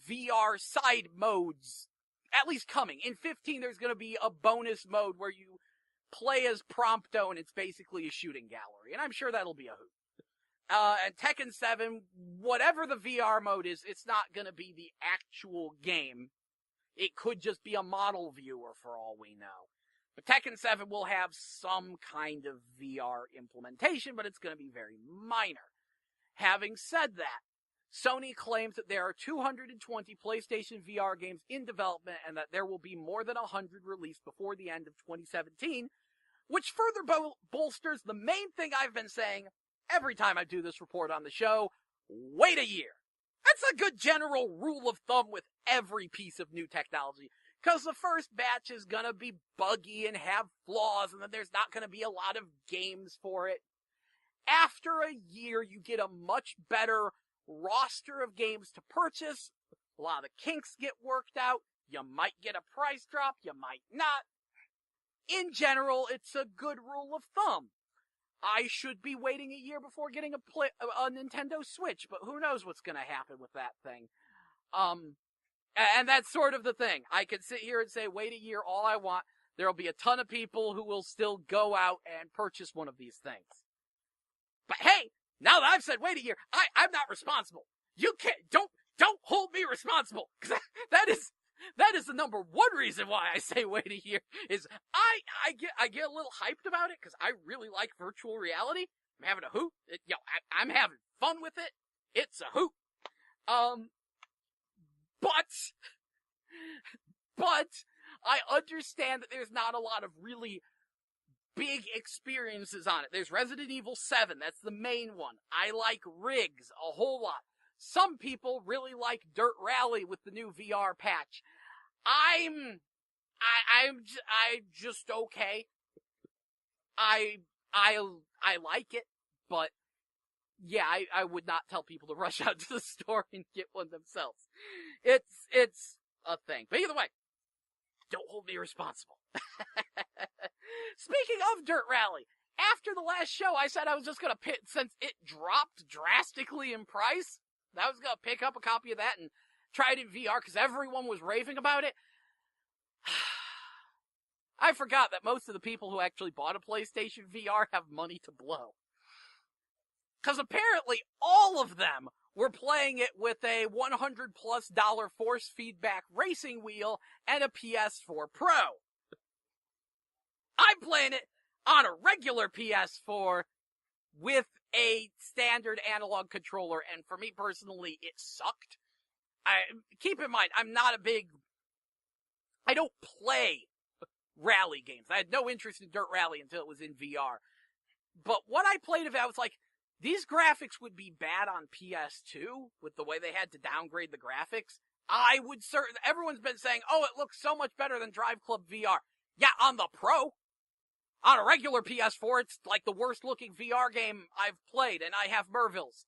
VR side modes at least coming. In 15, there's going to be a bonus mode where you play as Prompto, and it's basically a shooting gallery, and I'm sure that'll be a hoot. And Tekken 7, whatever the VR mode is, it's not going to be the actual game. It could just be a model viewer for all we know. But Tekken 7 will have some kind of VR implementation, but it's going to be very minor. Having said that, Sony claims that there are 220 PlayStation VR games in development, and that there will be more than 100 released before the end of 2017, which further bolsters the main thing I've been saying every time I do this report on the show: wait a year. That's a good general rule of thumb with every piece of new technology, because the first batch is gonna be buggy and have flaws, and then there's not gonna be a lot of games for it. After a year, you get a much better roster of games to purchase. A lot of the kinks get worked out. You might get a price drop, you might not. In general, it's a good rule of thumb. I should be waiting a year before getting a Nintendo Switch, but who knows what's going to happen with that thing. And that's sort of the thing. I could sit here and say, wait a year all I want. There'll be a ton of people who will still go out and purchase one of these things. But hey, now that I've said wait a year, I'm not responsible. You can't, don't hold me responsible. Cause that is the number one reason why I say wait a year, is I get a little hyped about it because I really like virtual reality. I'm having a hoot. I'm having fun with it. It's a hoot. But I understand that there's not a lot of really big experiences on it. There's Resident Evil 7. That's the main one. I like Riggs a whole lot. Some people really like Dirt Rally with the new VR patch. I'm just okay. I like it, but yeah, I would not tell people to rush out to the store and get one themselves. It's a thing. But either way, don't hold me responsible. Speaking of Dirt Rally, after the last show, I said I was just gonna pick, since it dropped drastically in price, I was gonna pick up a copy of that and try it in VR because everyone was raving about it. I forgot that most of the people who actually bought a PlayStation VR have money to blow. Because apparently all of them were playing it with a $100+ force feedback racing wheel and a PS4 Pro. I'm playing it on a regular PS4 with a standard analog controller, and for me personally, it sucked. Keep in mind, I'm not a big I don't play rally games. I had no interest in Dirt Rally until it was in VR. But what I played of it, I was like, these graphics would be bad on PS2 with the way they had to downgrade the graphics. Everyone's been saying, oh, it looks so much better than Drive Club VR. Yeah, on the Pro. On a regular PS4, it's like the worst looking VR game I've played, and I have Mervilles.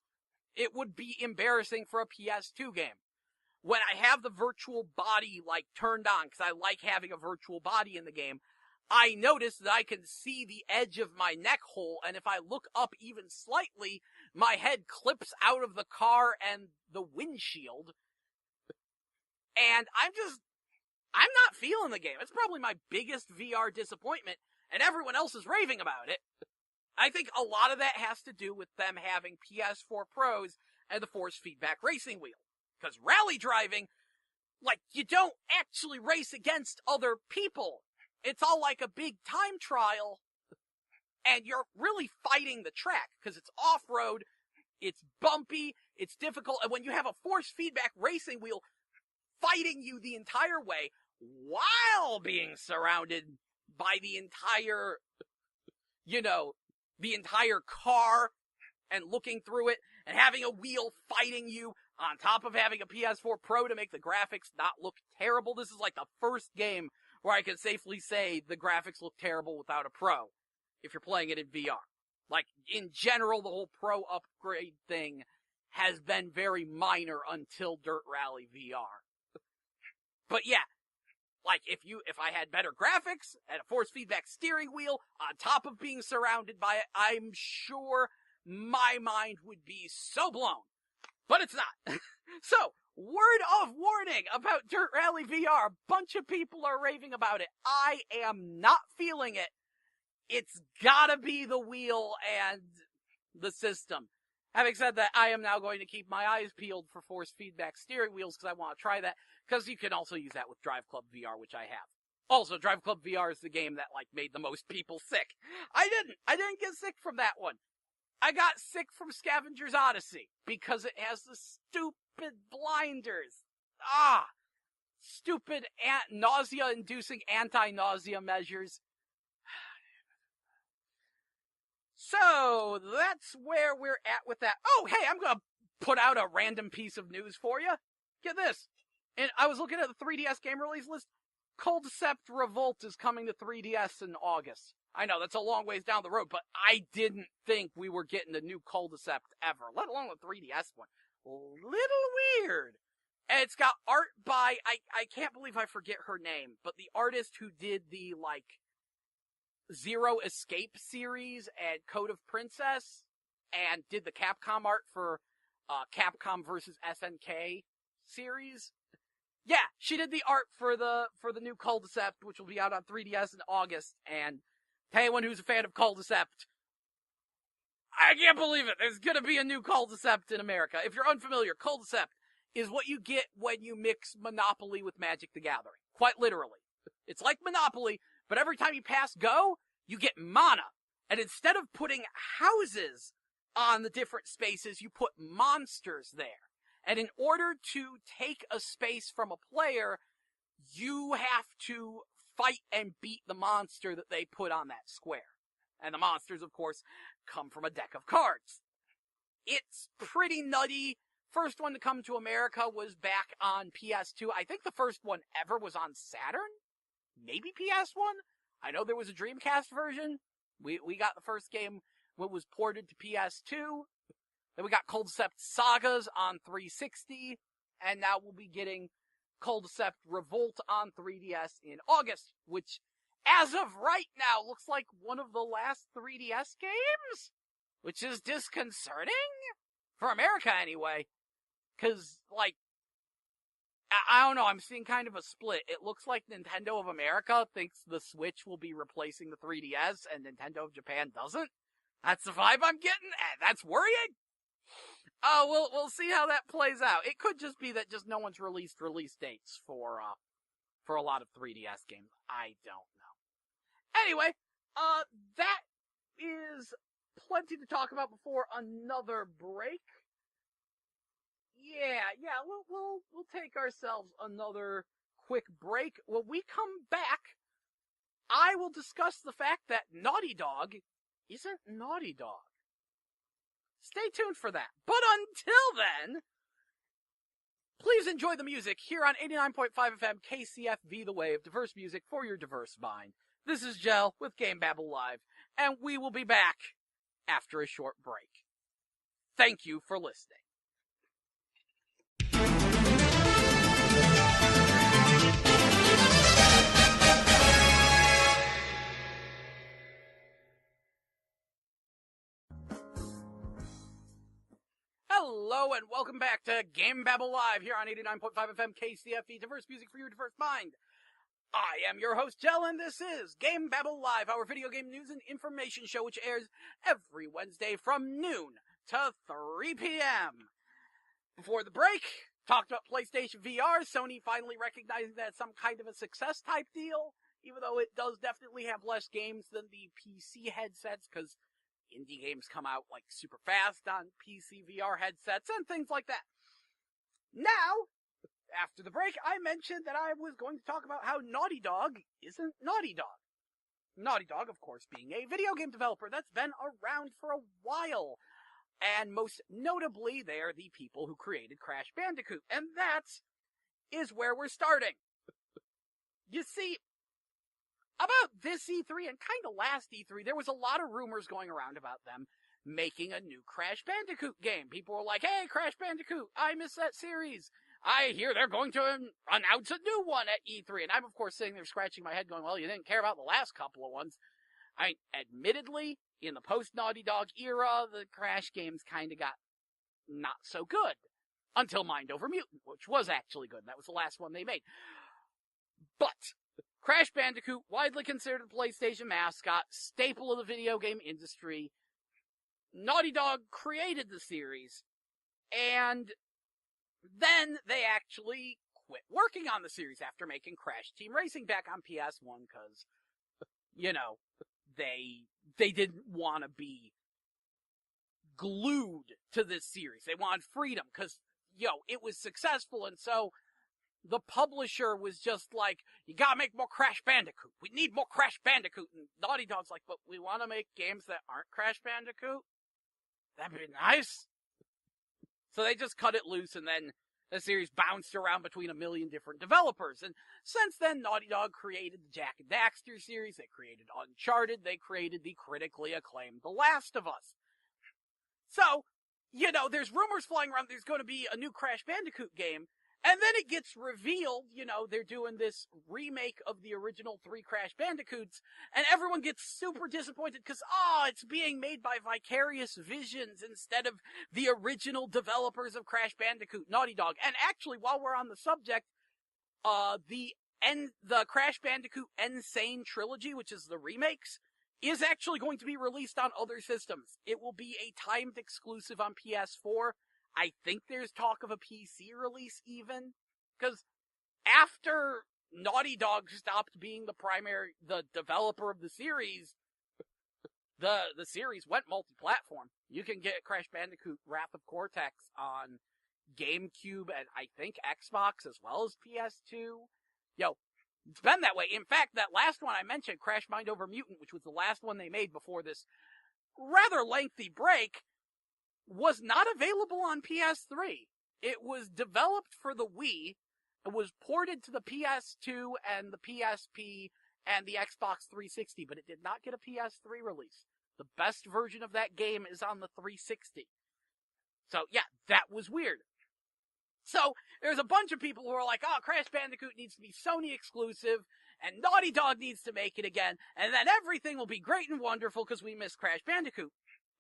It would be embarrassing for a PS2 game. When I have the virtual body, like, turned on, because I like having a virtual body in the game, I notice that I can see the edge of my neck hole, and if I look up even slightly, my head clips out of the car and the windshield. And I'm not feeling the game. It's probably my biggest VR disappointment, and everyone else is raving about it. I think a lot of that has to do with them having PS4 Pros and the force feedback racing wheel. Because rally driving, like, you don't actually race against other people. It's all like a big time trial, and you're really fighting the track, because it's off-road, it's bumpy, it's difficult, and when you have a force feedback racing wheel fighting you the entire way, while being surrounded by the entire car, and looking through it, and having a wheel fighting you, on top of having a PS4 Pro to make the graphics not look terrible. This is like the first game where I can safely say the graphics look terrible without a Pro, if you're playing it in VR. Like, in general, the whole Pro upgrade thing has been very minor until Dirt Rally VR. But yeah, like, if I had better graphics and a force feedback steering wheel on top of being surrounded by it, I'm sure my mind would be so blown. But it's not. So, word of warning about Dirt Rally VR. A bunch of people are raving about it. I am not feeling it. It's gotta be the wheel and the system. Having said that, I am now going to keep my eyes peeled for force feedback steering wheels because I want to try that. Because you can also use that with Drive Club VR, which I have. Also, Drive Club VR is the game that, like, made the most people sick. I didn't get sick from that one. I got sick from Scavenger's Odyssey because it has the stupid blinders. Stupid nausea-inducing anti-nausea measures. So, that's where we're at with that. Oh, hey, I'm gonna put out a random piece of news for you. Get this. And I was looking at the 3DS game release list. Coldcept Revolt is coming to 3DS in August. I know, that's a long ways down the road, but I didn't think we were getting a new Coldcept ever, let alone a 3DS one. Little weird. And it's got art by, I can't believe I forget her name, but the artist who did the, like, Zero Escape series and Code of Princess, and did the Capcom art for Capcom vs. SNK series. Yeah, she did the art for the new Coldcept, which will be out on 3DS in August, and to anyone who's a fan of Coldcept, I can't believe it. There's gonna be a new Coldcept in America. If you're unfamiliar, Coldcept is what you get when you mix Monopoly with Magic the Gathering. Quite literally. It's like Monopoly, but every time you pass go, you get mana. And instead of putting houses on the different spaces, you put monsters there. And in order to take a space from a player, you have to fight and beat the monster that they put on that square. And the monsters, of course, come from a deck of cards. It's pretty nutty. First one to come to America was back on PS2. I think the first one ever was on Saturn? Maybe PS1? I know there was a Dreamcast version. We got the first game when it was ported to PS2. Then we got Coldcept Sagas on 360. And now we'll be getting Coldcept Revolt on 3DS in August, which, as of right now, looks like one of the last 3DS games? Which is disconcerting? For America, anyway. Because, like, I don't know, I'm seeing kind of a split. It looks like Nintendo of America thinks the Switch will be replacing the 3DS, and Nintendo of Japan doesn't. That's the vibe I'm getting, and that's worrying. We'll see how that plays out. It could just be that just no one's released release dates for a lot of 3DS games. I don't know. Anyway, that is plenty to talk about before another break. Yeah, we'll take ourselves another quick break. When we come back, I will discuss the fact that Naughty Dog isn't Naughty Dog. Stay tuned for that. But until then, please enjoy the music here on 89.5 FM KCFV The Wave, diverse music for your diverse mind. This is Jell with GameBabble Live, and we will be back after a short break. Thank you for listening. Hello and welcome back to GameBabble Live here on 89.5 FM KCFE, diverse music for your diverse mind. I am your host, Jell, and this is GameBabble Live, our video game news and information show, which airs every Wednesday from noon to 3 p.m. Before the break, talked about PlayStation VR, Sony finally recognizing that it's some kind of a success type deal, even though it does definitely have less games than the PC headsets, because indie games come out like super fast on PC VR headsets and things like that. Now, after the break, I mentioned that I was going to talk about how Naughty Dog isn't Naughty Dog. Naughty Dog, of course, being a video game developer that's been around for a while. And most notably, they are the people who created Crash Bandicoot. And that is where we're starting. You see, about this E3 and kind of last E3, there was a lot of rumors going around about them making a new Crash Bandicoot game. People were like, hey, Crash Bandicoot, I miss that series. I hear they're going to announce a new one at E3. And I'm, of course, sitting there scratching my head going, well, you didn't care about the last couple of ones. Admittedly, in the post-Naughty Dog era, the Crash games kind of got not so good. Until Mind Over Mutant, which was actually good. That was the last one they made. But Crash Bandicoot, widely considered a PlayStation mascot, staple of the video game industry. Naughty Dog created the series, and then they actually quit working on the series after making Crash Team Racing back on PS1, because, you know, they didn't want to be glued to this series. They wanted freedom, because, it was successful, and so the publisher was just like, you gotta make more Crash Bandicoot. We need more Crash Bandicoot. And Naughty Dog's like, but we want to make games that aren't Crash Bandicoot? That'd be nice. So they just cut it loose, and then the series bounced around between a million different developers. And since then, Naughty Dog created the Jak and Daxter series, they created Uncharted, they created the critically acclaimed The Last of Us. So, there's rumors flying around there's going to be a new Crash Bandicoot game, and then it gets revealed, they're doing this remake of the original 3 Crash Bandicoots, and everyone gets super disappointed because, it's being made by Vicarious Visions instead of the original developers of Crash Bandicoot, Naughty Dog. And actually, while we're on the subject, the Crash Bandicoot Insane Trilogy, which is the remakes, is actually going to be released on other systems. It will be a timed exclusive on PS4. I think there's talk of a PC release even, because after Naughty Dog stopped being the developer of the series, the series went multi-platform. You can get Crash Bandicoot Wrath of Cortex on GameCube and I think Xbox as well as PS2. It's been that way. In fact, that last one I mentioned, Crash Mind Over Mutant, which was the last one they made before this rather lengthy break, was not available on PS3. It was developed for the Wii. It was ported to the PS2 and the PSP and the Xbox 360, but it did not get a PS3 release. The best version of that game is on the 360. So, yeah, that was weird. So, there's a bunch of people who are like, Crash Bandicoot needs to be Sony exclusive, and Naughty Dog needs to make it again, and then everything will be great and wonderful because we miss Crash Bandicoot.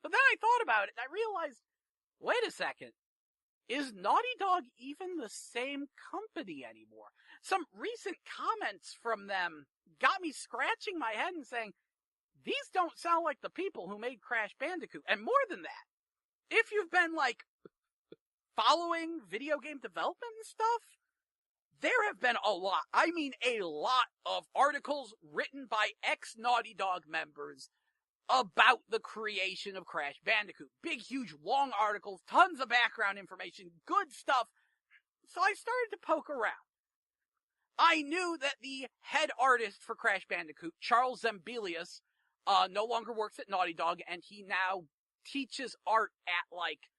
But then I thought about it, and I realized, wait a second, is Naughty Dog even the same company anymore? Some recent comments from them got me scratching my head and saying, these don't sound like the people who made Crash Bandicoot. And more than that, if you've been, following video game development and stuff, there have been a lot of articles written by ex-Naughty Dog members about the creation of Crash Bandicoot. Big, huge, long articles, tons of background information, good stuff. So I started to poke around. I knew that the head artist for Crash Bandicoot, Charles Zambelius, no longer works at Naughty Dog, and he now teaches art at, like,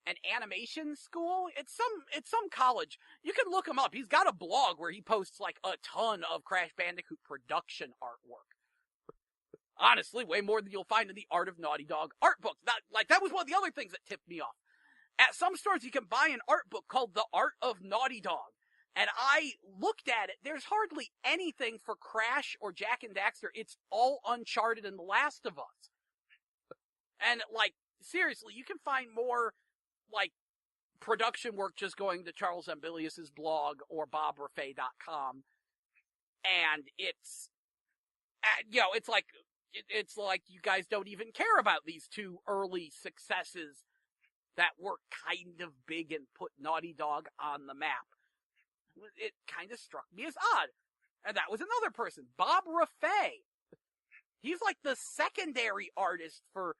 an animation school. It's some college. You can look him up. He's got a blog where he posts, like, a ton of Crash Bandicoot production artwork. Honestly, way more than you'll find in the Art of Naughty Dog art book. That was one of the other things that tipped me off. At some stores, you can buy an art book called The Art of Naughty Dog. And I looked at it. There's hardly anything for Crash or Jak and Daxter. It's all Uncharted and The Last of Us. And, like, seriously, you can find more, like, production work just going to Charles Zambelius' blog or bobrafay.com. And it's, it's like you guys don't even care about these two early successes that were kind of big and put Naughty Dog on the map. It kind of struck me as odd. And that was another person, Bob Raffay. He's like the secondary artist for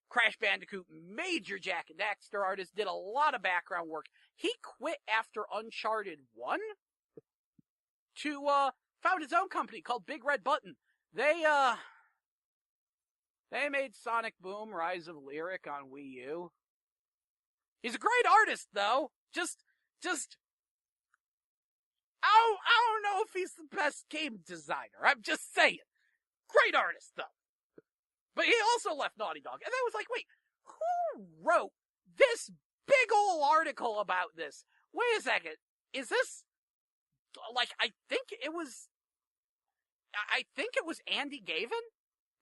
Crash Bandicoot, major Jak and Daxter artist, did a lot of background work. He quit after Uncharted 1 to found his own company called Big Red Button. They made Sonic Boom, Rise of Lyric on Wii U. He's a great artist, though. I don't know if he's the best game designer. I'm just saying. Great artist, though. But he also left Naughty Dog. And I was like, wait, who wrote this big ol' article about this? Wait a second. Is this, like, I think it was Andy Gavin?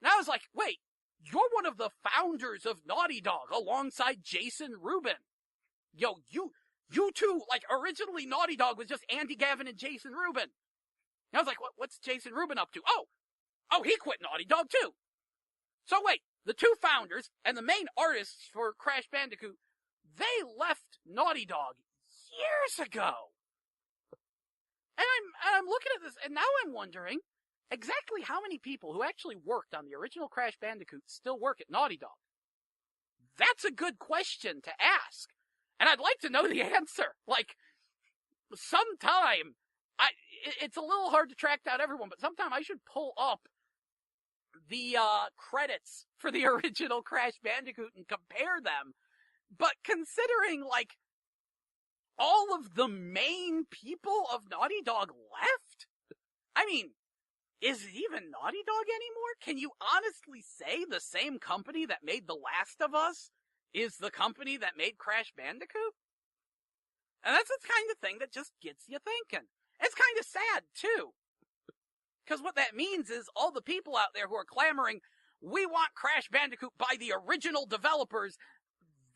And I was like, wait, you're one of the founders of Naughty Dog alongside Jason Rubin. Yo, you two, like, originally Naughty Dog was just Andy Gavin and Jason Rubin. And I was like, what's Jason Rubin up to? Oh, he quit Naughty Dog too. So wait, the two founders and the main artists for Crash Bandicoot, they left Naughty Dog years ago. And I'm looking at this, and now I'm wondering exactly how many people who actually worked on the original Crash Bandicoot still work at Naughty Dog. That's a good question to ask. And I'd like to know the answer. Like, sometime, it's a little hard to track down everyone, but sometime I should pull up the credits for the original Crash Bandicoot and compare them. But considering, like, all of the main people of Naughty Dog left, I mean, is it even Naughty Dog anymore? Can you honestly say the same company that made The Last of Us is the company that made Crash Bandicoot? And that's the kind of thing that just gets you thinking. It's kind of sad, too. Because what that means is all the people out there who are clamoring, we want Crash Bandicoot by the original developers,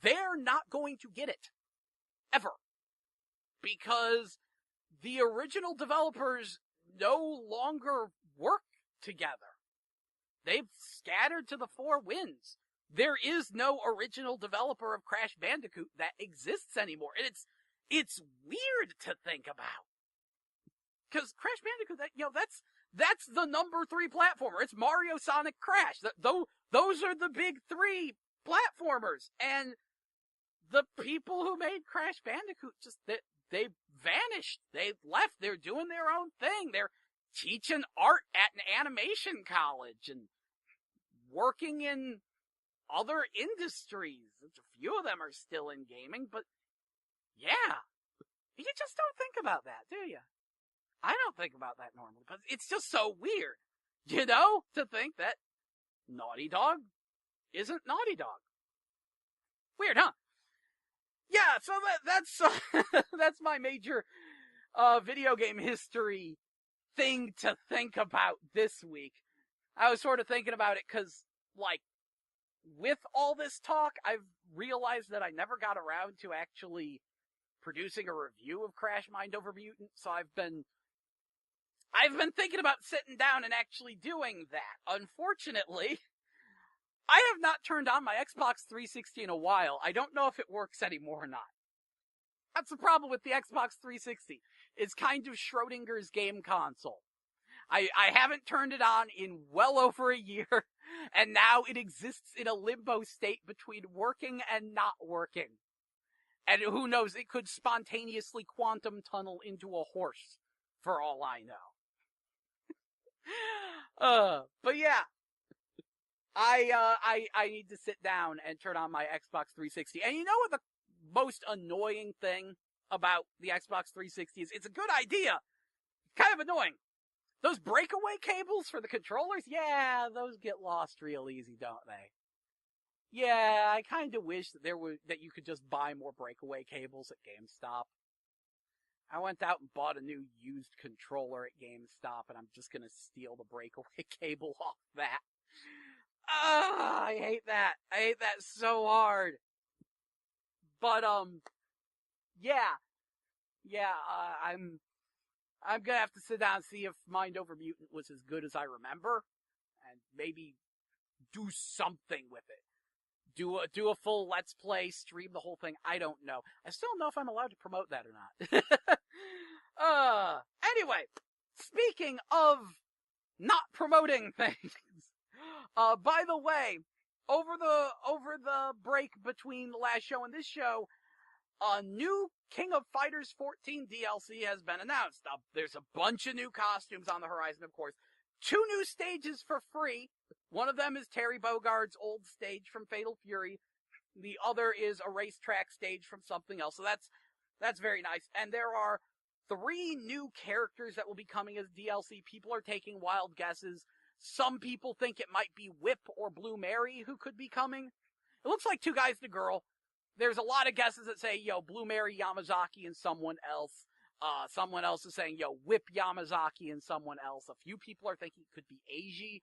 they're not going to get it. Ever. Because the original developers no longer work together. They've scattered to the four winds. There is no original developer of Crash Bandicoot that exists anymore. And it's weird to think about. Because Crash Bandicoot, that's the number 3 platformer. It's Mario, Sonic, Crash. Those are the big 3 platformers. And the people who made Crash Bandicoot they vanished. They left. They're doing their own thing. They're teaching art at an animation college and working in other industries. A few of them are still in gaming, but yeah. You just don't think about that, do you? I don't think about that normally, but it's just so weird, to think that Naughty Dog isn't Naughty Dog. Weird, huh? Yeah, so that's my major video game history thing to think about this week. I was sort of thinking about it because, like, with all this talk, I've realized that I never got around to actually producing a review of Crash Mind Over Mutant, so I've been thinking about sitting down and actually doing that. Unfortunately, I have not turned on my Xbox 360 in a while. I don't know if it works anymore or not. That's the problem with the Xbox 360. It's kind of Schrodinger's game console. I haven't turned it on in well over a year, and now it exists in a limbo state between working and not working. And who knows, it could spontaneously quantum tunnel into a horse for all I know. But yeah, I need to sit down and turn on my Xbox 360. And you know what the most annoying thing about the Xbox 360 is? It's a good idea. Kind of annoying. Those breakaway cables for the controllers, yeah, those get lost real easy, don't they? Yeah, I kind of wish that you could just buy more breakaway cables at GameStop. I went out and bought a new used controller at GameStop, and I'm just gonna steal the breakaway cable off that. I hate that. I hate that so hard. But, yeah. Yeah, I'm gonna have to sit down and see if Mind Over Mutant was as good as I remember, and maybe do something with it. Do a full Let's Play, stream the whole thing. I don't know. I still don't know if I'm allowed to promote that or not. Anyway, speaking of not promoting things, by the way, over the break between the last show and this show, a new King of Fighters 14 DLC has been announced. There's a bunch of new costumes on the horizon, of course. 2 new stages for free. One of them is Terry Bogard's old stage from Fatal Fury. The other is a racetrack stage from something else. So that's very nice. And there are 3 new characters that will be coming as DLC. People are taking wild guesses. Some people think it might be Whip or Blue Mary who could be coming. It looks like 2 guys and a girl. There's a lot of guesses that say, Blue Mary Yamazaki and someone else. Someone else is saying, Whip Yamazaki and someone else. A few people are thinking it could be Eiji.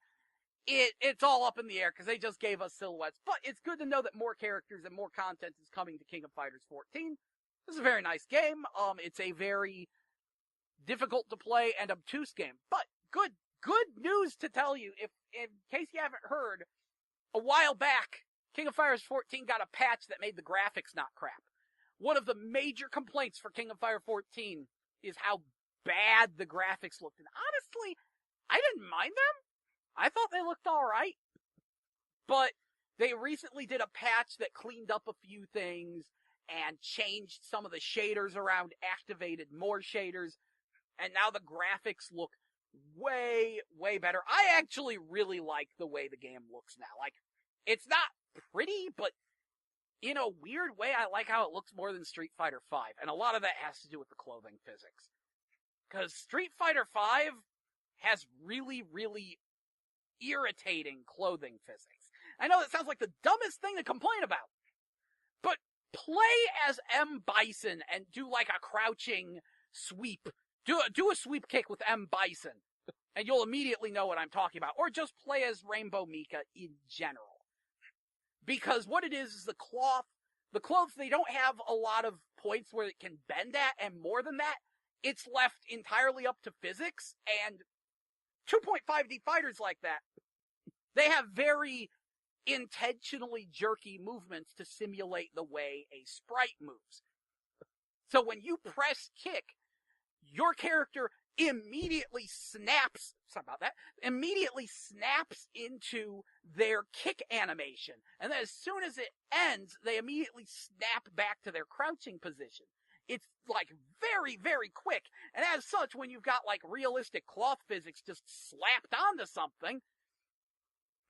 It's all up in the air because they just gave us silhouettes. But it's good to know that more characters and more content is coming to King of Fighters 14. This is a very nice game. It's a very difficult to play and obtuse game. But good news to tell you, if in case you haven't heard, a while back, King of Fighters 14 got a patch that made the graphics not crap. One of the major complaints for King of Fighters 14 is how bad the graphics looked. And honestly, I didn't mind them. I thought they looked alright. But they recently did a patch that cleaned up a few things and changed some of the shaders around, activated more shaders, and now the graphics look way, way better. I actually really like the way the game looks now. Like, it's not pretty, but in a weird way, I like how it looks more than Street Fighter V. And a lot of that has to do with the clothing physics. Because Street Fighter V has really, really irritating clothing physics. I know that sounds like the dumbest thing to complain about. But play as M. Bison and do like a crouching sweep. Do a sweep kick with M. Bison. And you'll immediately know what I'm talking about. Or just play as Rainbow Mika in general. Because what it is the clothes, they don't have a lot of points where it can bend at, and more than that, it's left entirely up to physics, and 2.5D fighters like that, they have very intentionally jerky movements to simulate the way a sprite moves. So when you press kick, your character immediately snaps into their kick animation. And then as soon as it ends, they immediately snap back to their crouching position. It's like very, very quick. And as such, when you've got like realistic cloth physics just slapped onto something,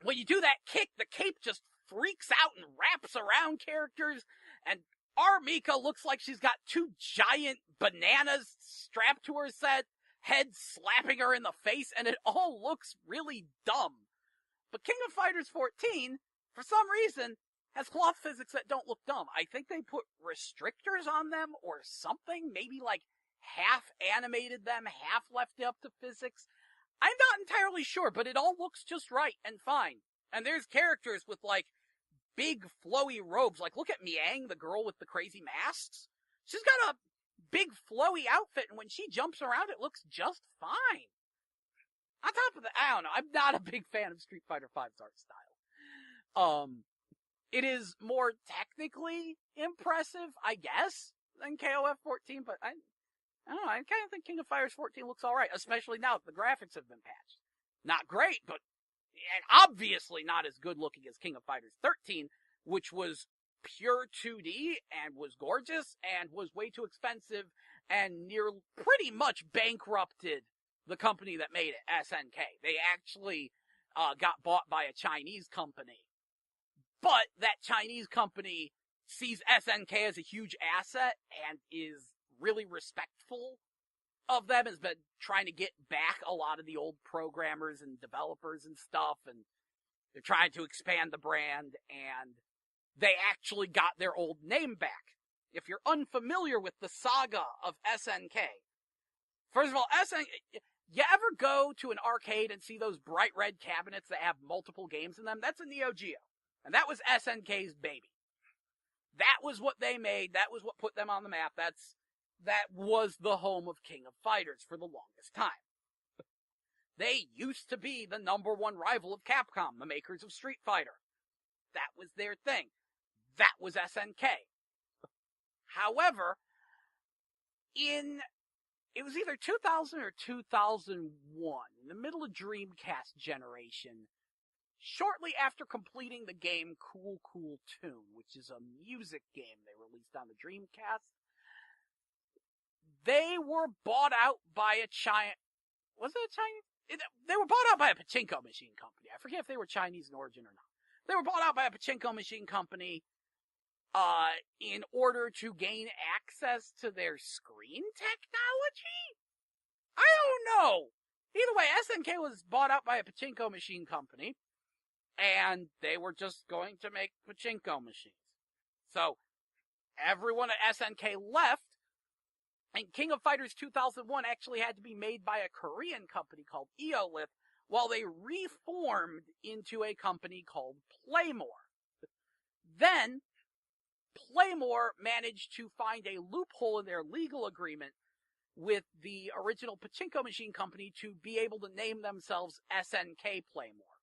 when you do that kick, the cape just freaks out and wraps around characters, and our Mika looks like she's got 2 giant bananas strapped to her head, slapping her in the face, and it all looks really dumb. But King of Fighters 14, for some reason, has cloth physics that don't look dumb. I think they put restrictors on them or something, maybe like half animated them, half left up to physics. I'm not entirely sure, but it all looks just right and fine. And there's characters with like big flowy robes. Like, look at Miang, the girl with the crazy masks. She's got a big flowy outfit, and when she jumps around, it looks just fine. On top of that, I don't know, I'm not a big fan of Street Fighter V's art style. It is more technically impressive, I guess, than KOF 14, but I don't know, I kind of think King of Fighters 14 looks alright, especially now that the graphics have been patched. Not great, but and obviously not as good looking as King of Fighters 13, which was pure 2D and was gorgeous and was way too expensive and pretty much bankrupted the company that made it, SNK. They actually got bought by a Chinese company. But that Chinese company sees SNK as a huge asset and is really respectful of them, has been trying to get back a lot of the old programmers and developers and stuff, and they're trying to expand the brand, and they actually got their old name back. If you're unfamiliar with the saga of SNK, first of all, you ever go to an arcade and see those bright red cabinets that have multiple games in them? That's a Neo Geo. And that was SNK's baby. That was what they made. That was what put them on the map. That was the home of King of Fighters for the longest time. They used to be the #1 rival of Capcom, the makers of Street Fighter. That was their thing. That was SNK. However, it was either 2000 or 2001, in the middle of Dreamcast generation, shortly after completing the game Cool Cool Tune, which is a music game they released on the Dreamcast, they were bought out by a Chinese... Was it a Chinese? They were bought out by a pachinko machine company. I forget if they were Chinese in origin or not. They were bought out by a pachinko machine company in order to gain access to their screen technology? I don't know. Either way, SNK was bought out by a pachinko machine company, and they were just going to make pachinko machines. So, everyone at SNK left, and King of Fighters 2001 actually had to be made by a Korean company called Eolith, while they reformed into a company called Playmore. Then, Playmore managed to find a loophole in their legal agreement with the original pachinko machine company to be able to name themselves SNK Playmore.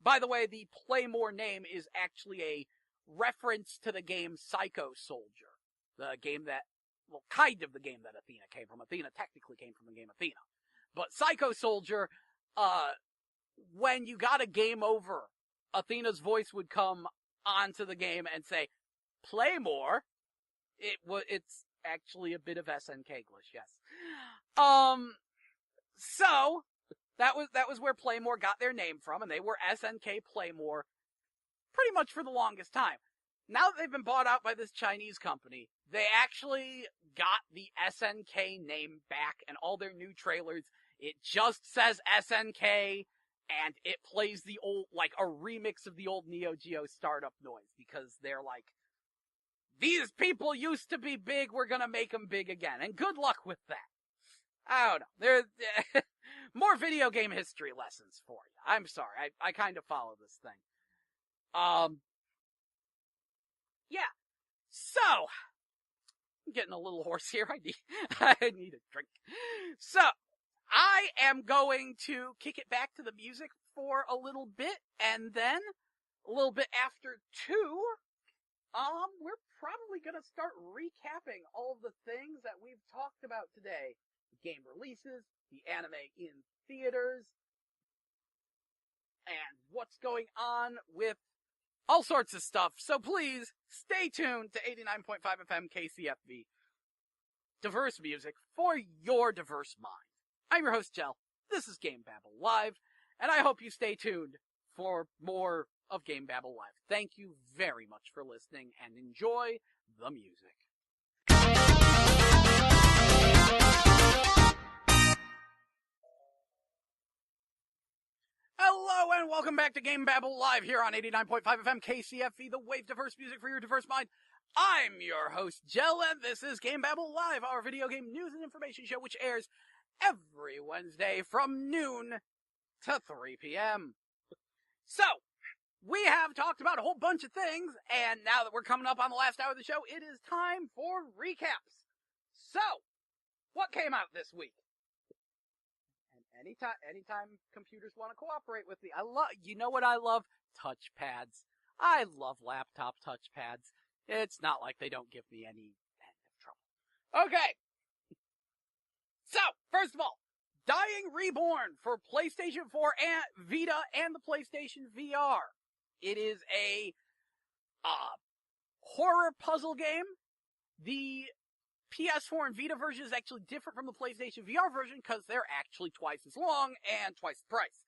By the way, the Playmore name is actually a reference to the game Psycho Soldier, the game that, well, kind of the game that Athena came from. Athena technically came from the game Athena. But Psycho Soldier, when you got a game over, Athena's voice would come onto the game and say, Playmore. It's actually a bit of SNK English, yes. So that was where Playmore got their name from, and they were SNK Playmore pretty much for the longest time. Now that they've been bought out by this Chinese company, they actually got the SNK name back, and all their new trailers, it just says SNK, and it plays the old, like, a remix of the old Neo Geo startup noise, because they're like, these people used to be big, we're gonna make them big again. And good luck with that. I don't know. There's more video game history lessons for you. I'm sorry. I kind of follow this thing. Yeah. So, I'm getting a little hoarse here. I need a drink. So, I am going to kick it back to the music for a little bit, and then a little bit after 2, we're probably going to start recapping all of the things that we've talked about today. The game releases, the anime in theaters, and what's going on with all sorts of stuff. So please, stay tuned to 89.5 FM KCFV. Diverse music for your diverse mind. I'm your host, Jel. This is GameBabble Live, and I hope you stay tuned for more of GameBabble Live. Thank you very much for listening, and enjoy the music. Hello, and welcome back to GameBabble Live here on 89.5 FM KCFV, the wave diverse music for your diverse mind. I'm your host, Jel, and this is GameBabble Live, our video game news and information show, which airs every Wednesday from noon to 3 p.m. So, we have talked about a whole bunch of things, and now that we're coming up on the last hour of the show, it is time for recaps. So, what came out this week? And anytime computers want to cooperate with me, you know what I love? Touchpads. I love laptop touchpads. It's not like they don't give me any end of trouble. Okay. So, first of all, Dying Reborn for PlayStation 4 and Vita and the PlayStation VR. It is a horror puzzle game. The PS4 and Vita version is actually different from the PlayStation VR version because they're actually twice as long and twice the price.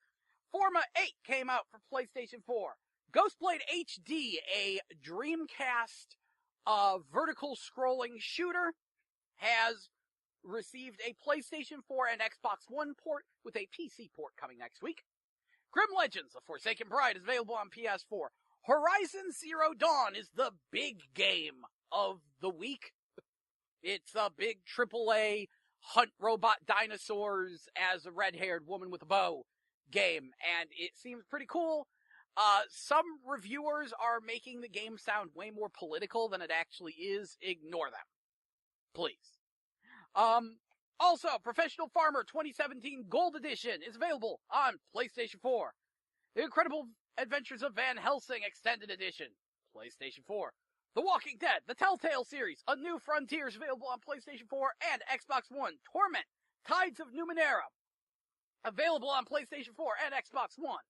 Forma 8 came out for PlayStation 4. Ghostblade HD, a Dreamcast vertical scrolling shooter, has received a PlayStation 4 and Xbox One port with a PC port coming next week. Grim Legends, The Forsaken Bride is available on PS4. Horizon Zero Dawn is the big game of the week. It's a big AAA hunt robot dinosaurs as a red-haired woman with a bow game, and it seems pretty cool. Some reviewers are making the game sound way more political than it actually is. Ignore them, please. Also, Professional Farmer 2017 Gold Edition is available on PlayStation 4. The Incredible Adventures of Van Helsing Extended Edition, PlayStation 4. The Walking Dead, the Telltale series, A New Frontier is available on PlayStation 4 and Xbox One. Torment, Tides of Numenera, available on PlayStation 4 and Xbox One.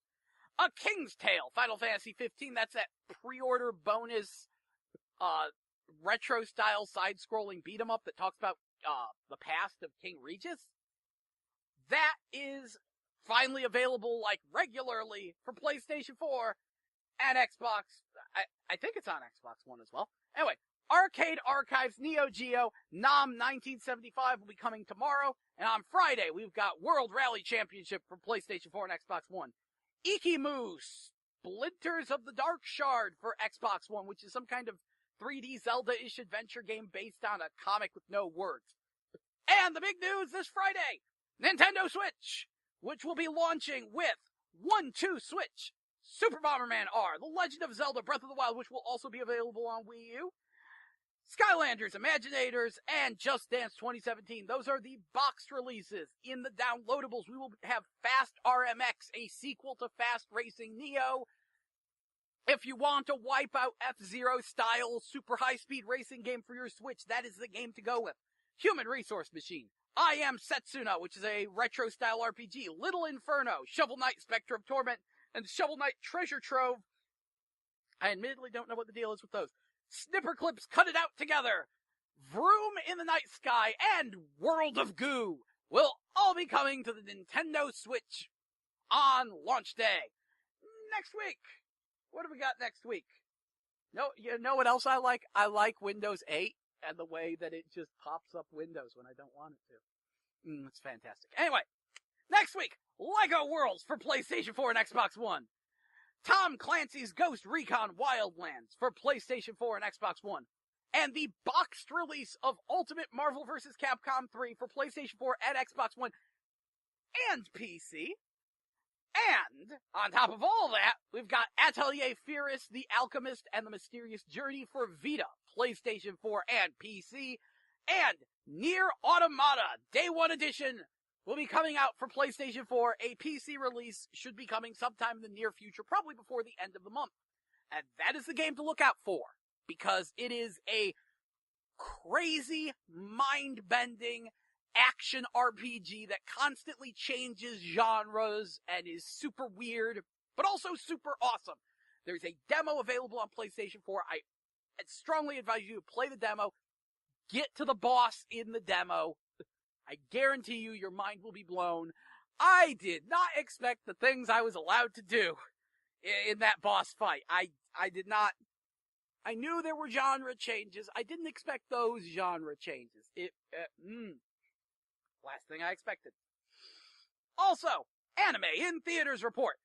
A King's Tale, Final Fantasy 15, that's that pre-order bonus, retro-style side-scrolling beat-em-up that talks about, the past of King Regis. That is finally available, like, regularly for PlayStation 4 and Xbox. I think it's on Xbox One as well. Anyway, Arcade Archives Neo Geo NAM 1975 will be coming tomorrow. And on Friday, we've got World Rally Championship for PlayStation 4 and Xbox One. Ikimu Splinters of the Dark Shard for Xbox One, which is some kind of 3D Zelda-ish adventure game based on a comic with no words. And the big news this Friday, Nintendo Switch, which will be launching with 1-2 Switch, Super Bomberman R, The Legend of Zelda Breath of the Wild, which will also be available on Wii U, Skylanders, Imaginators, and Just Dance 2017. Those are the boxed releases. In the downloadables, we will have Fast RMX, a sequel to Fast Racing Neo. If you want a Wipeout F-Zero style super high-speed racing game for your Switch, that is the game to go with. Human Resource Machine, I Am Setsuna, which is a retro-style RPG, Little Inferno, Shovel Knight Spectre of Torment, and Shovel Knight Treasure Trove. I admittedly don't know what the deal is with those. Snipper Clips Cut It Out Together, Vroom in the Night Sky, and World of Goo will all be coming to the Nintendo Switch on launch day. Next week. What do we got next week? No, you know what else I like? I like Windows 8 and the way that it just pops up Windows when I don't want it to. It's fantastic. Anyway, next week, LEGO Worlds for PlayStation 4 and Xbox One. Tom Clancy's Ghost Recon Wildlands for PlayStation 4 and Xbox One. And the boxed release of Ultimate Marvel vs. Capcom 3 for PlayStation 4 and Xbox One and PC. And, on top of all that, we've got Atelier Firis, The Alchemist, and The Mysterious Journey for Vita, PlayStation 4 and PC. And Nier Automata Day 1 Edition will be coming out for PlayStation 4. A PC release should be coming sometime in the near future, probably before the end of the month. And that is the game to look out for, because it is a crazy, mind-bending action RPG that constantly changes genres and is super weird, but also super awesome. There's a demo available on PlayStation 4. I strongly advise you to play the demo, get to the boss in the demo. I guarantee you your mind will be blown. I did not expect the things I was allowed to do in that boss fight. I did not. I knew there were genre changes. I didn't expect those genre changes. Last thing I expected. Also, Anime in Theaters report.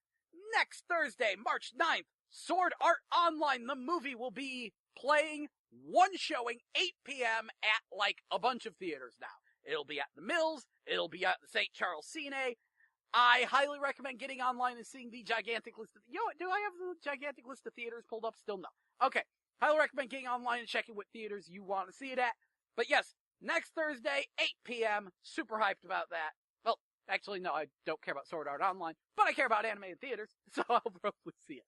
Next Thursday, March 9th, Sword Art Online, the movie, will be playing one showing, 8 p.m. at, like, a bunch of theaters now. It'll be at the Mills. It'll be at the St. Charles Cine. I highly recommend getting online and seeing the gigantic list of... do I have the gigantic list of theaters pulled up? Still no. Okay. Highly recommend getting online and checking what theaters you want to see it at. But yes, next Thursday, 8 p.m. Super hyped about that. Well, actually, no, I don't care about Sword Art Online, but I care about anime in theaters, so I'll probably see it.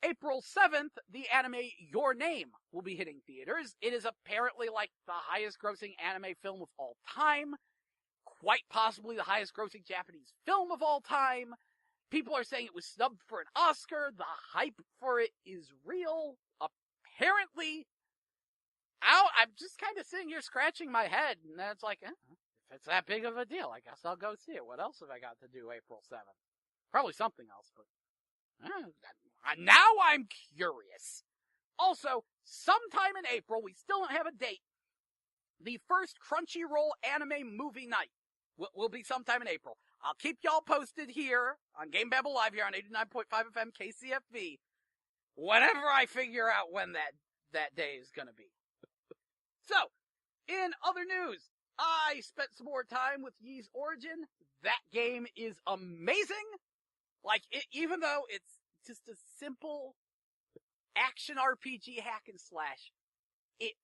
April 7th, the anime Your Name will be hitting theaters. It is apparently like the highest grossing anime film of all time. Quite possibly the highest grossing Japanese film of all time. People are saying it was snubbed for an Oscar. The hype for it is real. apparently, I'm just kind of sitting here scratching my head, and then it's like, if it's that big of a deal, I guess I'll go see it. What else have I got to do April 7th? Probably something else, but now I'm curious. Also, sometime in April, we still don't have a date, the first Crunchyroll anime movie night will be sometime in April. I'll keep y'all posted here on GameBabble Live here on 89.5 FM KCFV whenever I figure out when that day is going to be. So, in other news, I spent some more time with Ys Origin. That game is amazing. Like, even though it's just a simple action RPG hack and slash, it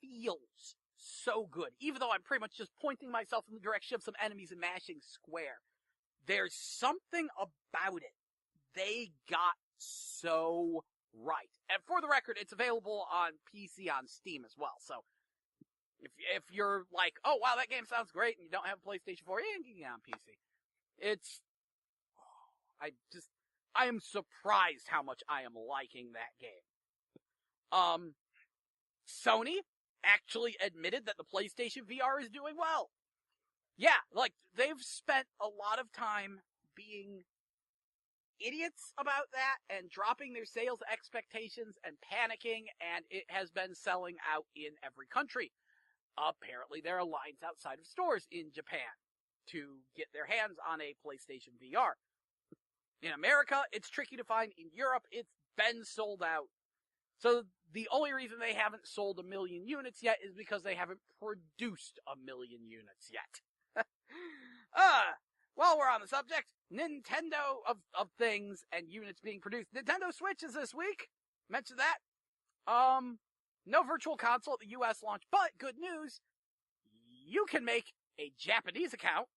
feels so good. Even though I'm pretty much just pointing myself in the direction of some enemies and mashing square, there's something about it they got so right. And for the record, it's available on PC on Steam as well. So if you're like, oh wow, that game sounds great, and you don't have a PlayStation 4, you can get it on PC. I am surprised how much I am liking that game. Sony actually admitted that the PlayStation VR is doing well. Yeah, like, they've spent a lot of time being idiots about that and dropping their sales expectations and panicking, and it has been selling out in every country. Apparently, there are lines outside of stores in Japan to get their hands on a PlayStation VR. In America, it's tricky to find. In Europe, it's been sold out. So the only reason they haven't sold 1 million units yet is because they haven't produced 1 million units yet. While we're on the subject, Nintendo of things and units being produced. Nintendo Switch is this week. Mentioned that. No virtual console at the US launch, but good news. You can make a Japanese account.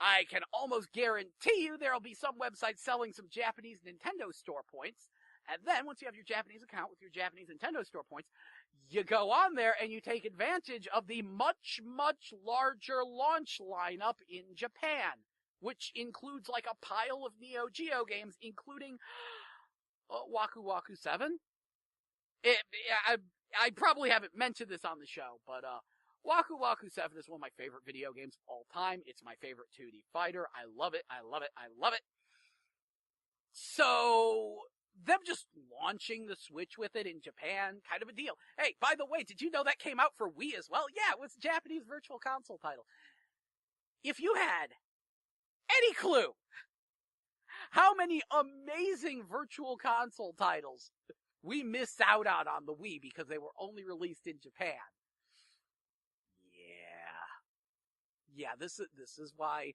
I can almost guarantee you there'll be some websites selling some Japanese Nintendo Store points. And then, once you have your Japanese account with your Japanese Nintendo Store points, you go on there and you take advantage of the much, much larger launch lineup in Japan, which includes like a pile of Neo Geo games, including Waku Waku 7. I probably haven't mentioned this on the show, but Waku Waku 7 is one of my favorite video games of all time. It's my favorite 2D fighter. I love it, I love it, I love it. So, them just launching the Switch with it in Japan, kind of a deal. Hey, by the way, did you know that came out for Wii as well? Yeah, it was a Japanese virtual console title. If you had any clue how many amazing virtual console titles we missed out on the Wii because they were only released in Japan. Yeah, this is why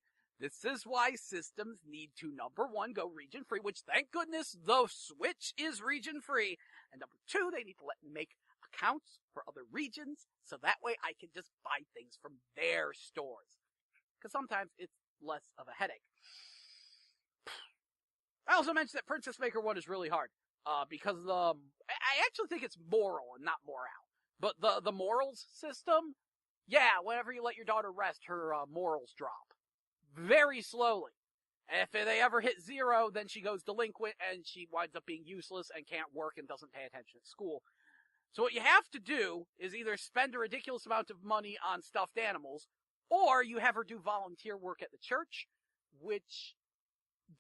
systems need to, number one, go region free, which thank goodness the Switch is region free, and number two, they need to let me make accounts for other regions, so that way I can just buy things from their stores. Because sometimes it's less of a headache. I also mentioned that Princess Maker 1 is really hard, because I actually think it's moral and not morale. But the morals system, yeah, whenever you let your daughter rest, her morals drop. Very slowly. And if they ever hit 0, then she goes delinquent and she winds up being useless and can't work and doesn't pay attention at school. So what you have to do is either spend a ridiculous amount of money on stuffed animals, or you have her do volunteer work at the church, which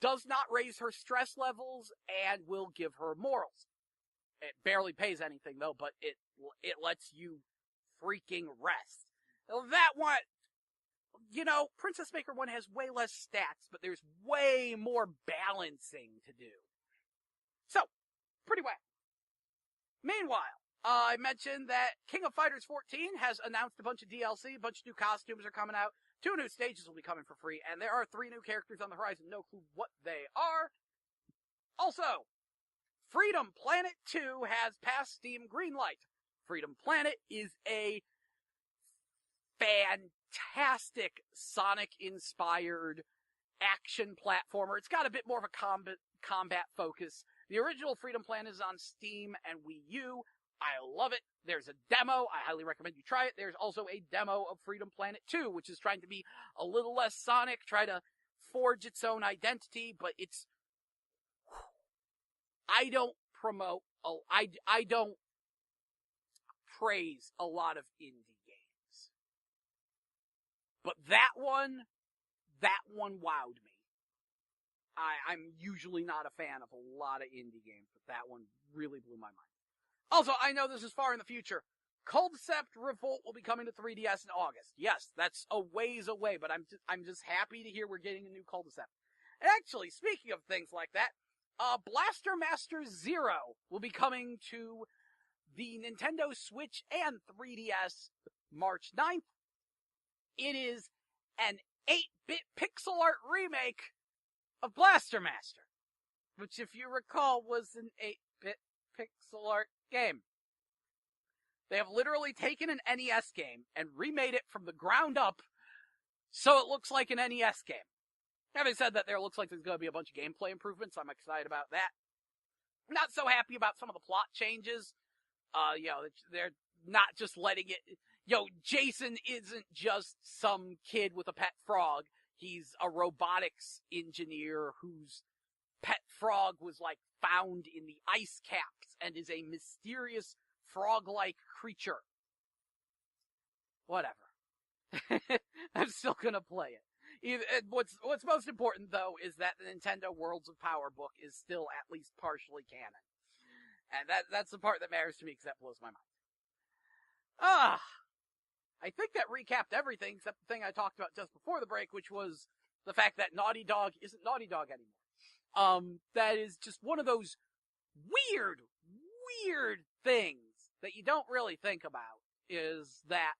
does not raise her stress levels and will give her morals. It barely pays anything though, but it lets you freaking rest. That one, you know, Princess Maker 1 has way less stats, but there's way more balancing to do. So, pretty well. Meanwhile, I mentioned that King of Fighters 14 has announced a bunch of DLC, a bunch of new costumes are coming out, 2 new stages will be coming for free, and there are 3 new characters on the horizon, no clue what they are. Also, Freedom Planet 2 has passed Steam Greenlight. Freedom Planet is a fantastic Sonic-inspired action platformer. It's got a bit more of a combat focus. The original Freedom Planet is on Steam and Wii U. I love it. There's a demo. I highly recommend you try it. There's also a demo of Freedom Planet 2, which is trying to be a little less Sonic, try to forge its own identity, but it's... I don't praise a lot of indie games. But that one wowed me. I'm usually not a fan of a lot of indie games, but that one really blew my mind. Also, I know this is far in the future. Concept Revolt will be coming to 3DS in August. Yes, that's a ways away, but I'm just happy to hear we're getting a new Concept. And actually, speaking of things like that, Blaster Master Zero will be coming to the Nintendo Switch and 3DS March 9th. It is an 8-bit pixel art remake of Blaster Master, which, if you recall, was an 8-bit pixel art game. They have literally taken an NES game and remade it from the ground up so it looks like an NES game. Having said that, there looks like there's going to be a bunch of gameplay improvements. I'm excited about that. I'm not so happy about some of the plot changes. They're not just letting it... Jason isn't just some kid with a pet frog. He's a robotics engineer whose pet frog was, found in the ice caps and is a mysterious frog-like creature. Whatever. I'm still gonna play it. What's most important, though, is that the Nintendo Worlds of Power book is still at least partially canon. And that's the part that matters to me, because that blows my mind. I think that recapped everything except the thing I talked about just before the break, which was the fact that Naughty Dog isn't Naughty Dog anymore. That is just one of those weird things that you don't really think about, is that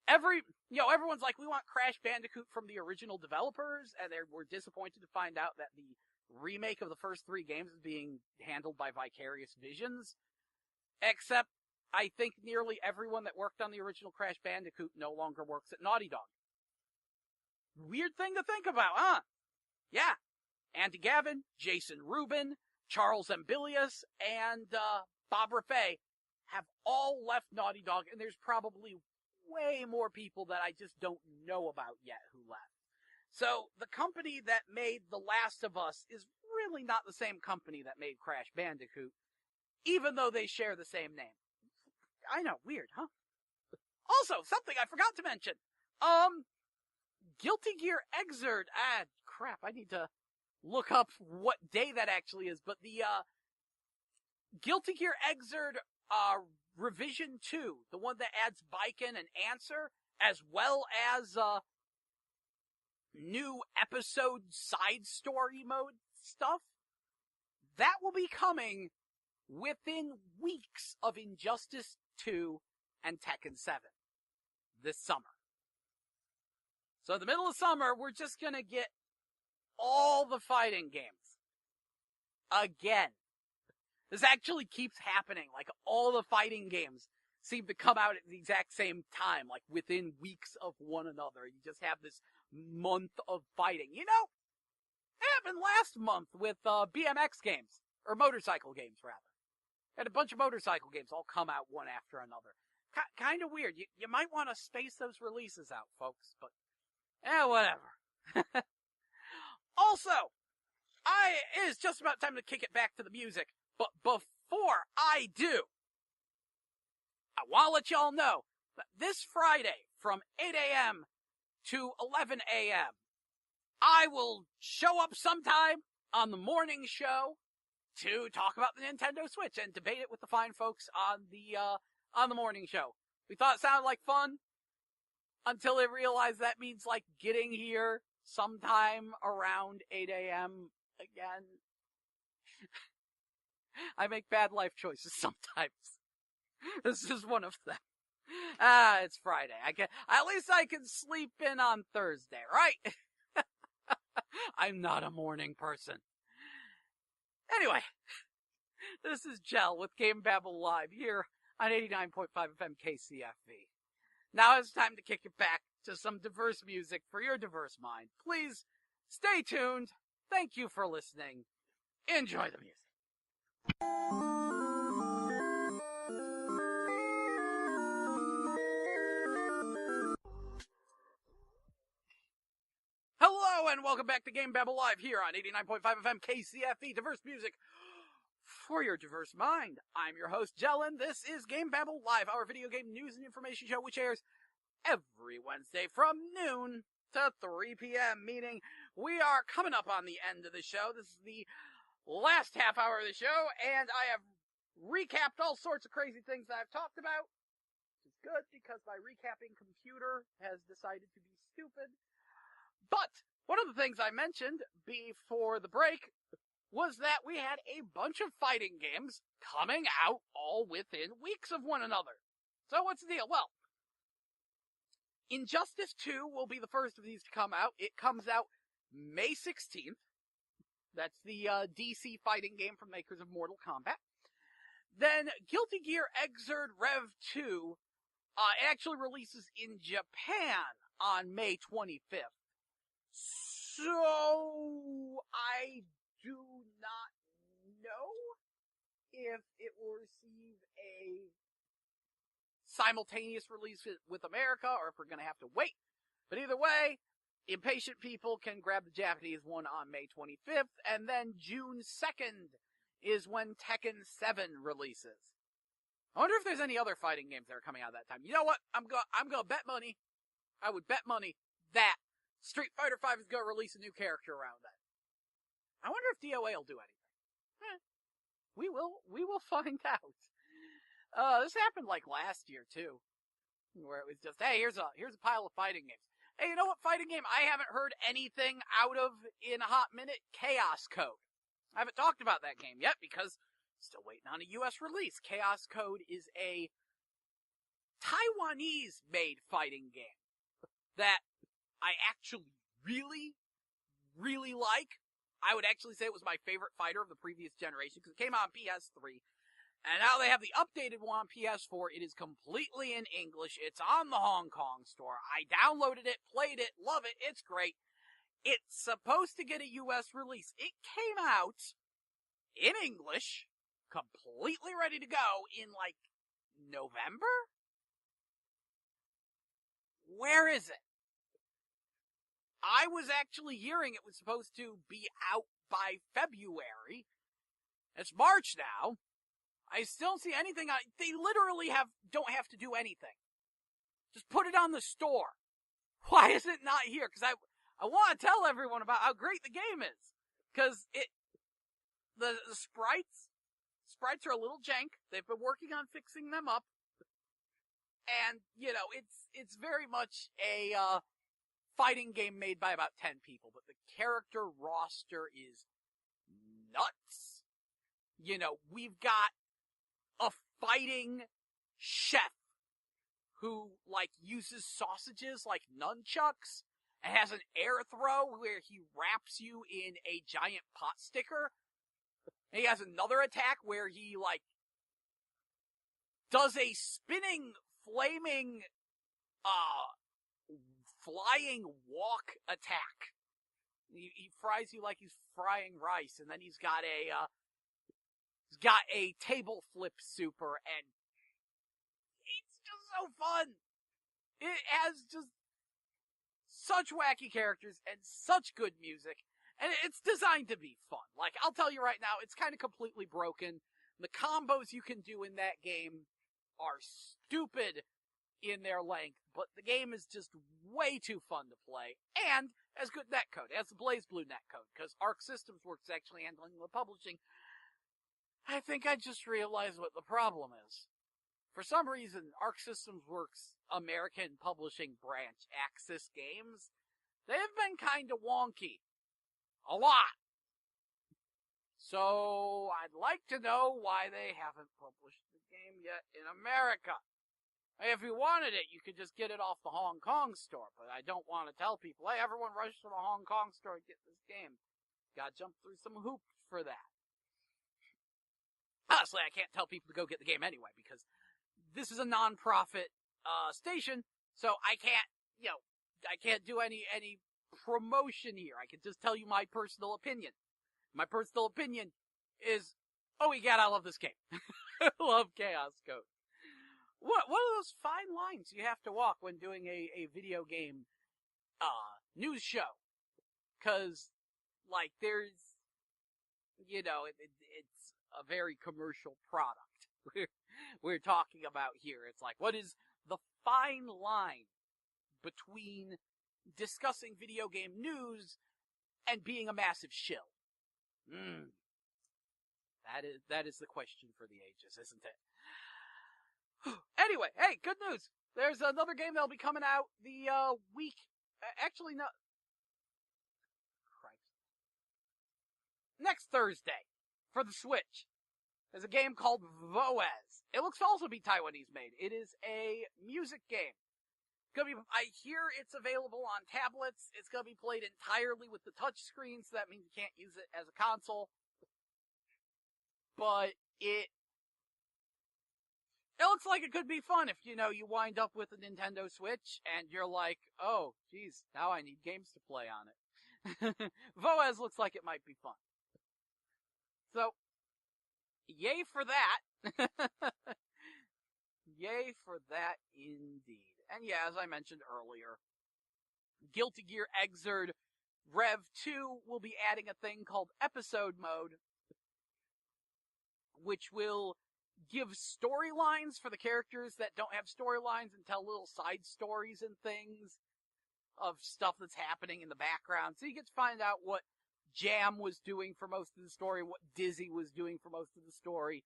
everyone's like, we want Crash Bandicoot from the original developers, and we're disappointed to find out that the remake of the first 3 games is being handled by Vicarious Visions. Except, I think nearly everyone that worked on the original Crash Bandicoot no longer works at Naughty Dog. Weird thing to think about, huh? Yeah. Andy Gavin, Jason Rubin, Charles Ambilius, and Bob Raffay have all left Naughty Dog, and there's probably way more people that I just don't know about yet who left. So, the company that made The Last of Us is really not the same company that made Crash Bandicoot, even though they share the same name. I know, weird, huh? Also, something I forgot to mention. Guilty Gear Xrd. Crap, I need to look up what day that actually is, but the, Guilty Gear Xrd, Revision 2, the one that adds Baiken and Answer, as well as, new episode side story mode stuff, that will be coming within weeks of Injustice 2 and Tekken 7 this summer. So in the middle of summer, we're just gonna get all the fighting games. Again. This actually keeps happening. All the fighting games seem to come out at the exact same time, within weeks of one another. You just have this month of fighting. It happened last month with BMX games, or motorcycle games, rather. Had a bunch of motorcycle games all come out one after another. Kind of weird. You might want to space those releases out, folks, but whatever. Also, it is just about time to kick it back to the music, but before I do, I want to let y'all know that this Friday from 8 a.m. to 11 a.m., I will show up sometime on the morning show to talk about the Nintendo Switch and debate it with the fine folks on the morning show. We thought it sounded like fun until they realized that means getting here sometime around 8 a.m. again. I make bad life choices sometimes. This is one of them. It's Friday. At least I can sleep in on Thursday, right? I'm not a morning person. Anyway, this is Jell with GameBabble Live here on 89.5 FM KCFV. Now it's time to kick it back to some diverse music for your diverse mind. Please stay tuned. Thank you for listening. Enjoy the music. Hello and welcome back to GameBabble Live here on 89.5 FM KCFE. Diverse music For your diverse mind, I'm your host, Jellin. This is GameBabble Live, our video game news and information show, which airs every Wednesday from noon to 3 p.m., meaning we are coming up on the end of the show. This is the last half hour of the show, and I have recapped all sorts of crazy things that I've talked about, which is good because my recapping computer has decided to be stupid. But one of the things I mentioned before the break was that we had a bunch of fighting games coming out all within weeks of one another. So what's the deal? Well, Injustice 2 will be the first of these to come out. It comes out May 16th. That's the DC fighting game from makers of Mortal Kombat. Then Guilty Gear Xrd Rev 2 actually releases in Japan on May 25th. So I do not know if it will receive a simultaneous release with America or if we're going to have to wait. But either way, impatient people can grab the Japanese one on May 25th, and then June 2nd is when Tekken 7 releases. I wonder if there's any other fighting games that are coming out at that time. You know what? I'm going to bet money. I would bet money that Street Fighter V is going to release a new character around that. I wonder if DOA will do anything. We will find out. This happened like last year too, where it was just, hey, here's a pile of fighting games. Hey, you know what fighting game I haven't heard anything out of in a hot minute? Chaos Code. I haven't talked about that game yet because still waiting on a US release. Chaos Code is a Taiwanese-made fighting game that I actually really, really like. I would actually say it was my favorite fighter of the previous generation because it came out on PS3. And now they have the updated one on PS4. It is completely in English. It's on the Hong Kong store. I downloaded it, played it, love it. It's great. It's supposed to get a US release. It came out in English, completely ready to go in like November? Where is it? I was actually hearing it was supposed to be out by February. It's March now. I still don't see anything on it. They literally don't have to do anything. Just put it on the store. Why is it not here? Because I want to tell everyone about how great the game is. Because the sprites are a little jank. They've been working on fixing them up. And, you know, it's very much a fighting game made by about 10 people, but the character roster is nuts. You know, we've got a fighting chef who, like, uses sausages like nunchucks and has an air throw where he wraps you in a giant pot sticker. And he has another attack where he, like, does a spinning, flaming, flying walk attack. He fries you like he's frying rice, and then he's got a table flip super, and it's just so fun. It has just such wacky characters and such good music, and it's designed to be fun. Like, I'll tell you right now, it's kind of completely broken. The combos you can do in that game are stupid in their length, but the game is just way too fun to play, and has good netcode. It has the BlazBlue netcode, because Arc Systems Works actually handling the publishing. I think I just realized what the problem is. For some reason, Arc Systems Works' American publishing branch, Axis Games, they've been kinda wonky. A lot. So, I'd like to know why they haven't published the game yet in America. If you wanted it, you could just get it off the Hong Kong store, but I don't want to tell people, hey, everyone rush to the Hong Kong store and get this game. Gotta jump through some hoops for that. Honestly, I can't tell people to go get the game anyway, because this is a non-profit station, so I can't do any promotion here. I can just tell you my personal opinion. My personal opinion is, oh my god, I love this game. I love Chaos Code. What are those fine lines you have to walk when doing a video game news show? Because, like, there's, you know, it's a very commercial product we're talking about here. It's like, what is the fine line between discussing video game news and being a massive shill? That is the question for the ages, isn't it? Anyway, hey, good news. There's another game that'll be coming out the week. Actually, no. Christ. Next Thursday for the Switch. There's a game called Voez. It looks to also be Taiwanese made. It is a music game. I hear it's available on tablets. It's gonna be played entirely with the touch screen, so that means you can't use it as a console. But it looks like it could be fun if, you wind up with a Nintendo Switch and you're like, oh, geez, now I need games to play on it. Voez looks like it might be fun. So, yay for that. Yay for that indeed. And yeah, as I mentioned earlier, Guilty Gear Xrd Rev 2 will be adding a thing called Episode Mode, which will give storylines for the characters that don't have storylines and tell little side stories and things of stuff that's happening in the background. So you get to find out what Jam was doing for most of the story, what Dizzy was doing for most of the story.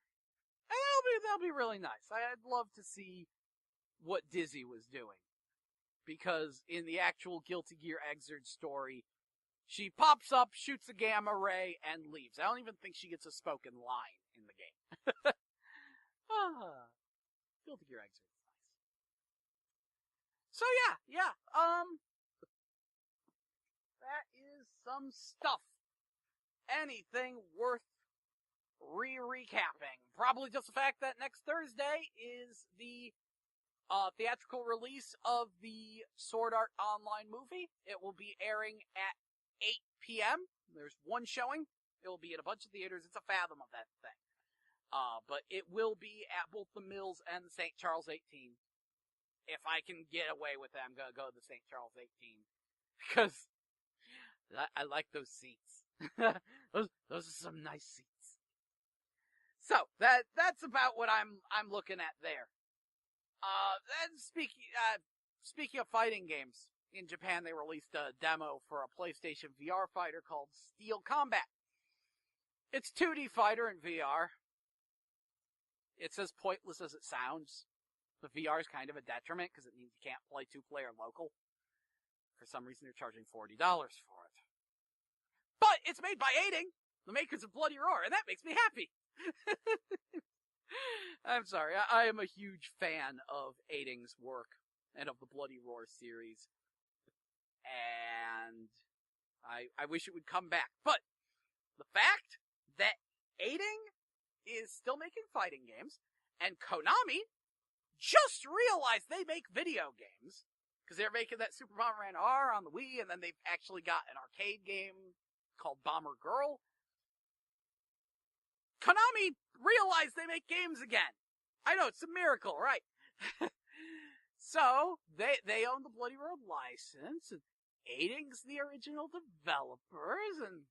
And that'll be really nice. I'd love to see what Dizzy was doing. Because in the actual Guilty Gear Xrd story, she pops up, shoots a gamma ray, and leaves. I don't even think she gets a spoken line in the game. Guilty Gear Xrd is nice. So yeah. That is some stuff. Anything worth recapping? Probably just the fact that next Thursday is the theatrical release of the Sword Art Online movie. It will be airing at 8 p.m. There's one showing. It will be at a bunch of theaters. It's a fathom of that thing. But it will be at both the Mills and the St. Charles 18. If I can get away with it, I'm gonna go to the St. Charles 18. Because I like those seats. those are some nice seats. So, that's about what I'm looking at there. And speaking of fighting games, in Japan they released a demo for a PlayStation VR fighter called Steel Combat. It's 2D fighter in VR. It's as pointless as it sounds. The VR is kind of a detriment because it means you can't play 2-player local. For some reason they're charging $40 for it. But it's made by Aiding, the makers of Bloody Roar, and that makes me happy. I'm sorry, I am a huge fan of Aiding's work and of the Bloody Roar series. And I wish it would come back. But the fact that Aiding is still making fighting games, and Konami just realized they make video games, because they're making that Super Bomberman R on the Wii, and then they've actually got an arcade game called Bomber Girl. Konami realized they make games again. I know, it's a miracle, right? So, they own the Bloody Roar license, and Aiding's the original developers, and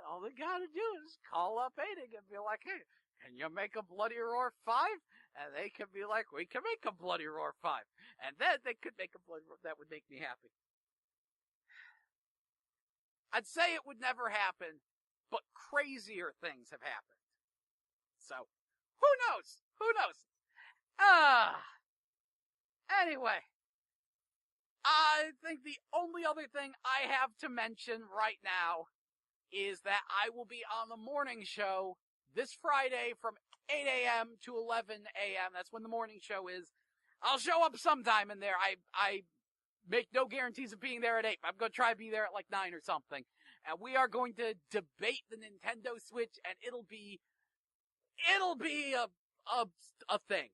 all they gotta do is call up Aiding and be like, hey, can you make a Bloody Roar 5? And they can be like, we can make a Bloody Roar 5. And then they could make a Bloody Roar. That would make me happy. I'd say it would never happen, but crazier things have happened. So, who knows? Who knows? Anyway, I think the only other thing I have to mention right now is that I will be on the morning show this Friday from 8 a.m. to 11 a.m. That's when the morning show is. I'll show up sometime in there. I make no guarantees of being there at 8. I'm going to try to be there at like 9 or something. And we are going to debate the Nintendo Switch, and it'll be a thing.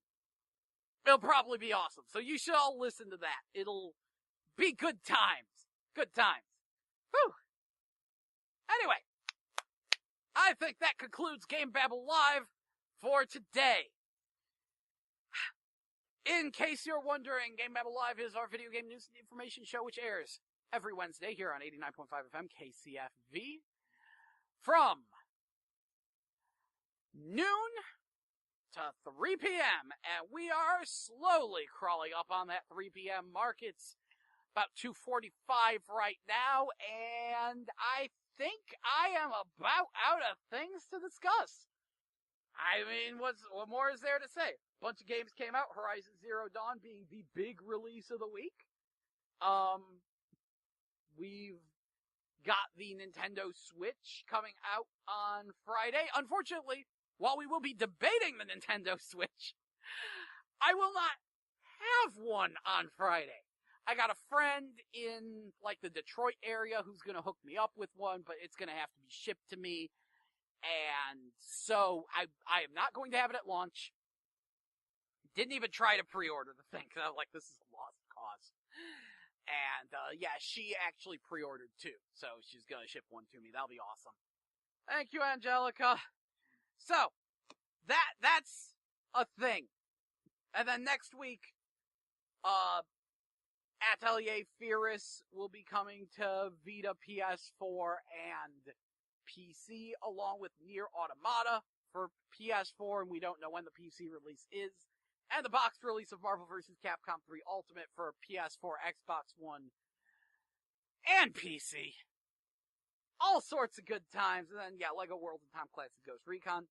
It'll probably be awesome. So you should all listen to that. It'll be good times. Good times. Whew. Anyway, I think that concludes GameBabble Live for today. In case you're wondering, GameBabble Live is our video game news and information show which airs every Wednesday here on 89.5 FM KCFV from noon to 3 p.m., and we are slowly crawling up on that 3 p.m. mark. It's about 2:45 right now, and I think I am about out of things to discuss. I mean, what more is there to say? A bunch of games came out, Horizon Zero Dawn being the big release of the week. We've got the Nintendo Switch coming out on Friday. Unfortunately, while we will be debating the Nintendo Switch, I will not have one on Friday. I got a friend in, like, the Detroit area who's gonna hook me up with one, but it's gonna have to be shipped to me. And so, I am not going to have it at launch. Didn't even try to pre-order the thing, because I was like, this is a lost cause. And, yeah, she actually pre-ordered too, so she's gonna ship one to me. That'll be awesome. Thank you, Angelica. So, that's a thing. And then next week, Atelier Firis will be coming to Vita, PS4, and PC, along with Nier Automata for PS4, and we don't know when the PC release is. And the box release of Marvel vs. Capcom 3 Ultimate for PS4, Xbox One, and PC. All sorts of good times. And then, yeah, LEGO World and Tom Clancy's Ghost Recon.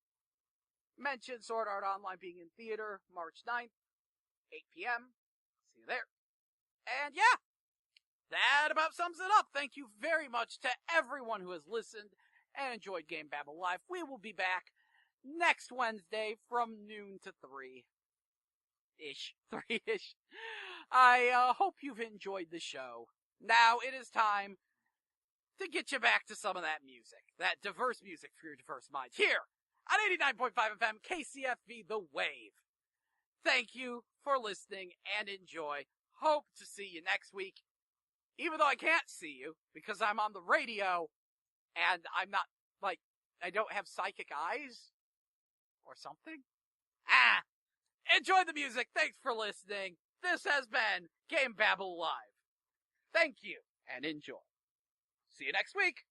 Mentioned Sword Art Online being in theater March 9th, 8 p.m. See you there. And yeah, that about sums it up. Thank you very much to everyone who has listened and enjoyed GameBabble Live. We will be back next Wednesday from noon to 3-ish. I hope you've enjoyed the show. Now it is time to get you back to some of that music. That diverse music for your diverse minds. Here on 89.5 FM KCFV The Wave. Thank you for listening and enjoy. Hope to see you next week. Even though I can't see you because I'm on the radio and I'm not, like, I don't have psychic eyes or something. Enjoy the music. Thanks for listening. This has been GameBabble Live. Thank you and enjoy. See you next week.